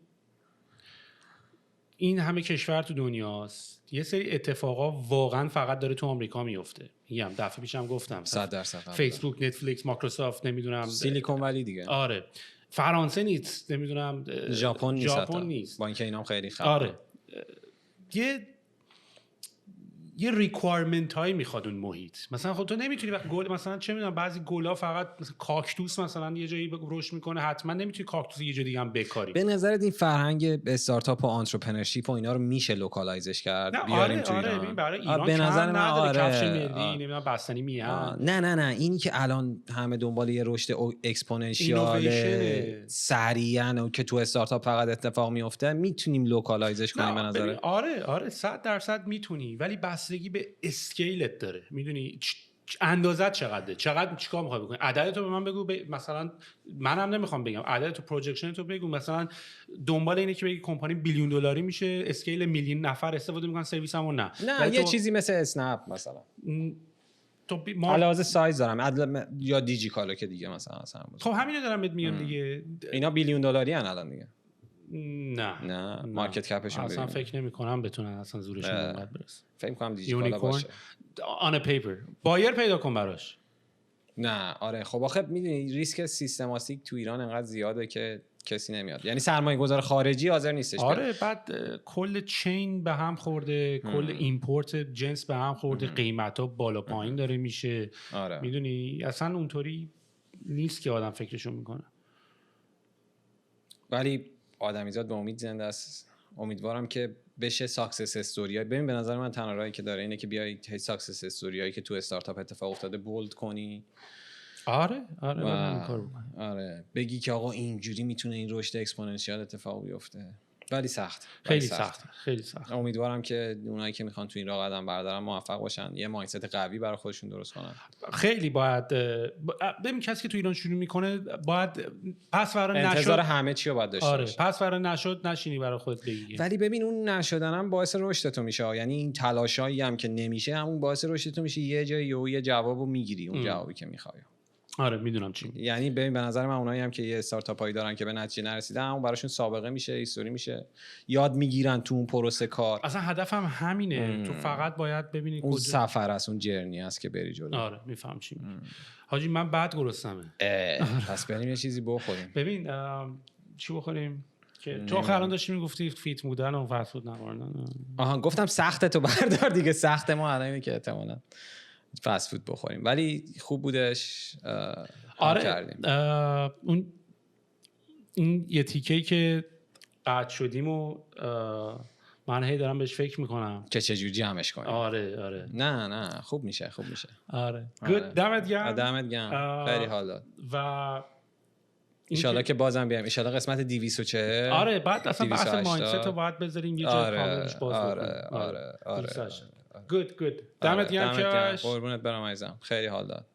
این همه کشور تو دنیاست، یه سری اتفاقا واقعا فقط داره تو آمریکا میفته. میگم دفعه پیشم گفتم 100% فیسبوک، نتفلیکس، مایکروسافت، نمیدونم سیلیکون ولی دیگه. آره فرانسه نیست، نمیدونم ژاپن نیست با اینکه اینام خیلی خبره. آره یه ریکوایرمنت هایی میخواد اون محیط. مثلا خب تو نمیتونی وقت گل مثلا چه میدونم بعضی گلا فقط مثلا کاکتوس مثلا یه جایی رشد میکنه، حتما نمیتونی کاکتوس یه جای دیگه هم بکاری. به نظرت این فرهنگ استارتاپ و آنترپرنورشیپ و اینا رو میشه لوکالایزش کرد؟ بیاریم تو ایران؟ ببین برای ایران به نظر من کفش ملی نمیدونم بستنی میان. نه اینی که الان همه دنبال یه رشد اکسپوننشیال سریعا که تو استارتاپ فقط اتفاق میفته، میتونیم لوکالایزش کنیم به نظر؟ آره 100% میتونی، ولی بستگی به اسکیلت داره. میدونی اندازت چقدر چیکار میخوای بکنی؟ عددتو به من بگو. مثلا منم نمیخوام بگم عددتو، پروجکشن تو بگو. مثلا دنبال اینه که بگی کمپانی بیلیون دلاری میشه، اسکیل میلیون نفر استفاده میکنن سرویسمو. نه یه چیزی مثل اسنپ مثلا تو علاوه سایز دارم یا دیجی کالا که دیگه مثلا خب همینو دارم بهت میگم دیگه. اینا بیلیون دلاری ان الان دیگه. نه مارکت کپشون اصلا فکر نمی کنم بتونن اصلا زورشون اونقدر برسه. فکر کنم دیجی کالا باشه. آن پیپر بایر پیدا کن براش. نه آره خب آخه میدونی ریسک سیستماتیک تو ایران انقدر زیاده که کسی نمیاد، یعنی سرمایه گذار خارجی حاضر نیستش. آره بعد کل چین به هم خورده، کل ایمپورت جنس به هم خورده، قیمتا بالا پایین داره میشه. آره. میدونی اصلا اونطوری نیست که آدم فکرشو میکنه. ولی آدمیزاد به امید زنده است. امیدوارم که بشه ساکسس استوری. ببین به نظر من تنها راهی که داره اینه که بیای ساکسس استوریایی که تو استارتاپ اتفاق افتاده بولد کنی. آره آره بگی که آقا اینجوری میتونه این رشد اکسپوننشیال اتفاق بیفته. ولی سخت، خیلی سخت. امیدوارم که اونایی که میخوان تو این راه قدم بردارن موفق باشن، یه مایندست قوی برای خودشون درست کنن. خیلی باید ببین کسی که تو ایران شروع میکنه باید پس ورا نشد، انتظار همه چی رو باید داشته باشه. پس ورا نشد نشینی برای خودت بگی. ولی ببین اون نشدنم باعث رشد تو میشه. یعنی این تلاشایی هم که نمیشه همون باعث رشد تو میشه. یه جایی یه جوابو میگیری، اون جوابی که میخوای. آره میدونم چی. یعنی ببین به نظر من اونایی هم که یه استارتاپایی دارن که به نتیجه نرسیدن، اون براشون سابقه میشه، هیستوری میشه، یاد میگیرن تو اون پروسه کار. اصلا هدفم همینه. تو فقط باید ببینی اون سفر است، اون جرنی است که بری جلو. آره میفهم چی میگی. حاجی من بعد گرسنمه. پس بریم یه چیزی بخوریم. ببین چی بخوریم که تو الان داشتی میگفتی فیت بودن و فست فود نخوردن. آها گفتم سخته تو بردار دیگه. سخت ما الان اینه که احتمالاً فست فود بخوریم، ولی خوب بودش. آره اون این یه تیکه‌ای که قطع شدیم و من هی دارم بهش فکر میکنم که چجوری جمعش کنیم. آره نه خوب میشه. آره دمت گرم. خیلی حال داد. و انشالله که بازم بیایم. انشالله قسمت 240. آره بعد اصلا بحث مایندست رو باید بذاریم یه جای کاملش باز بکنیم. آره گود دمت گرم. قربونت برم عزیزم. خیلی حال داد.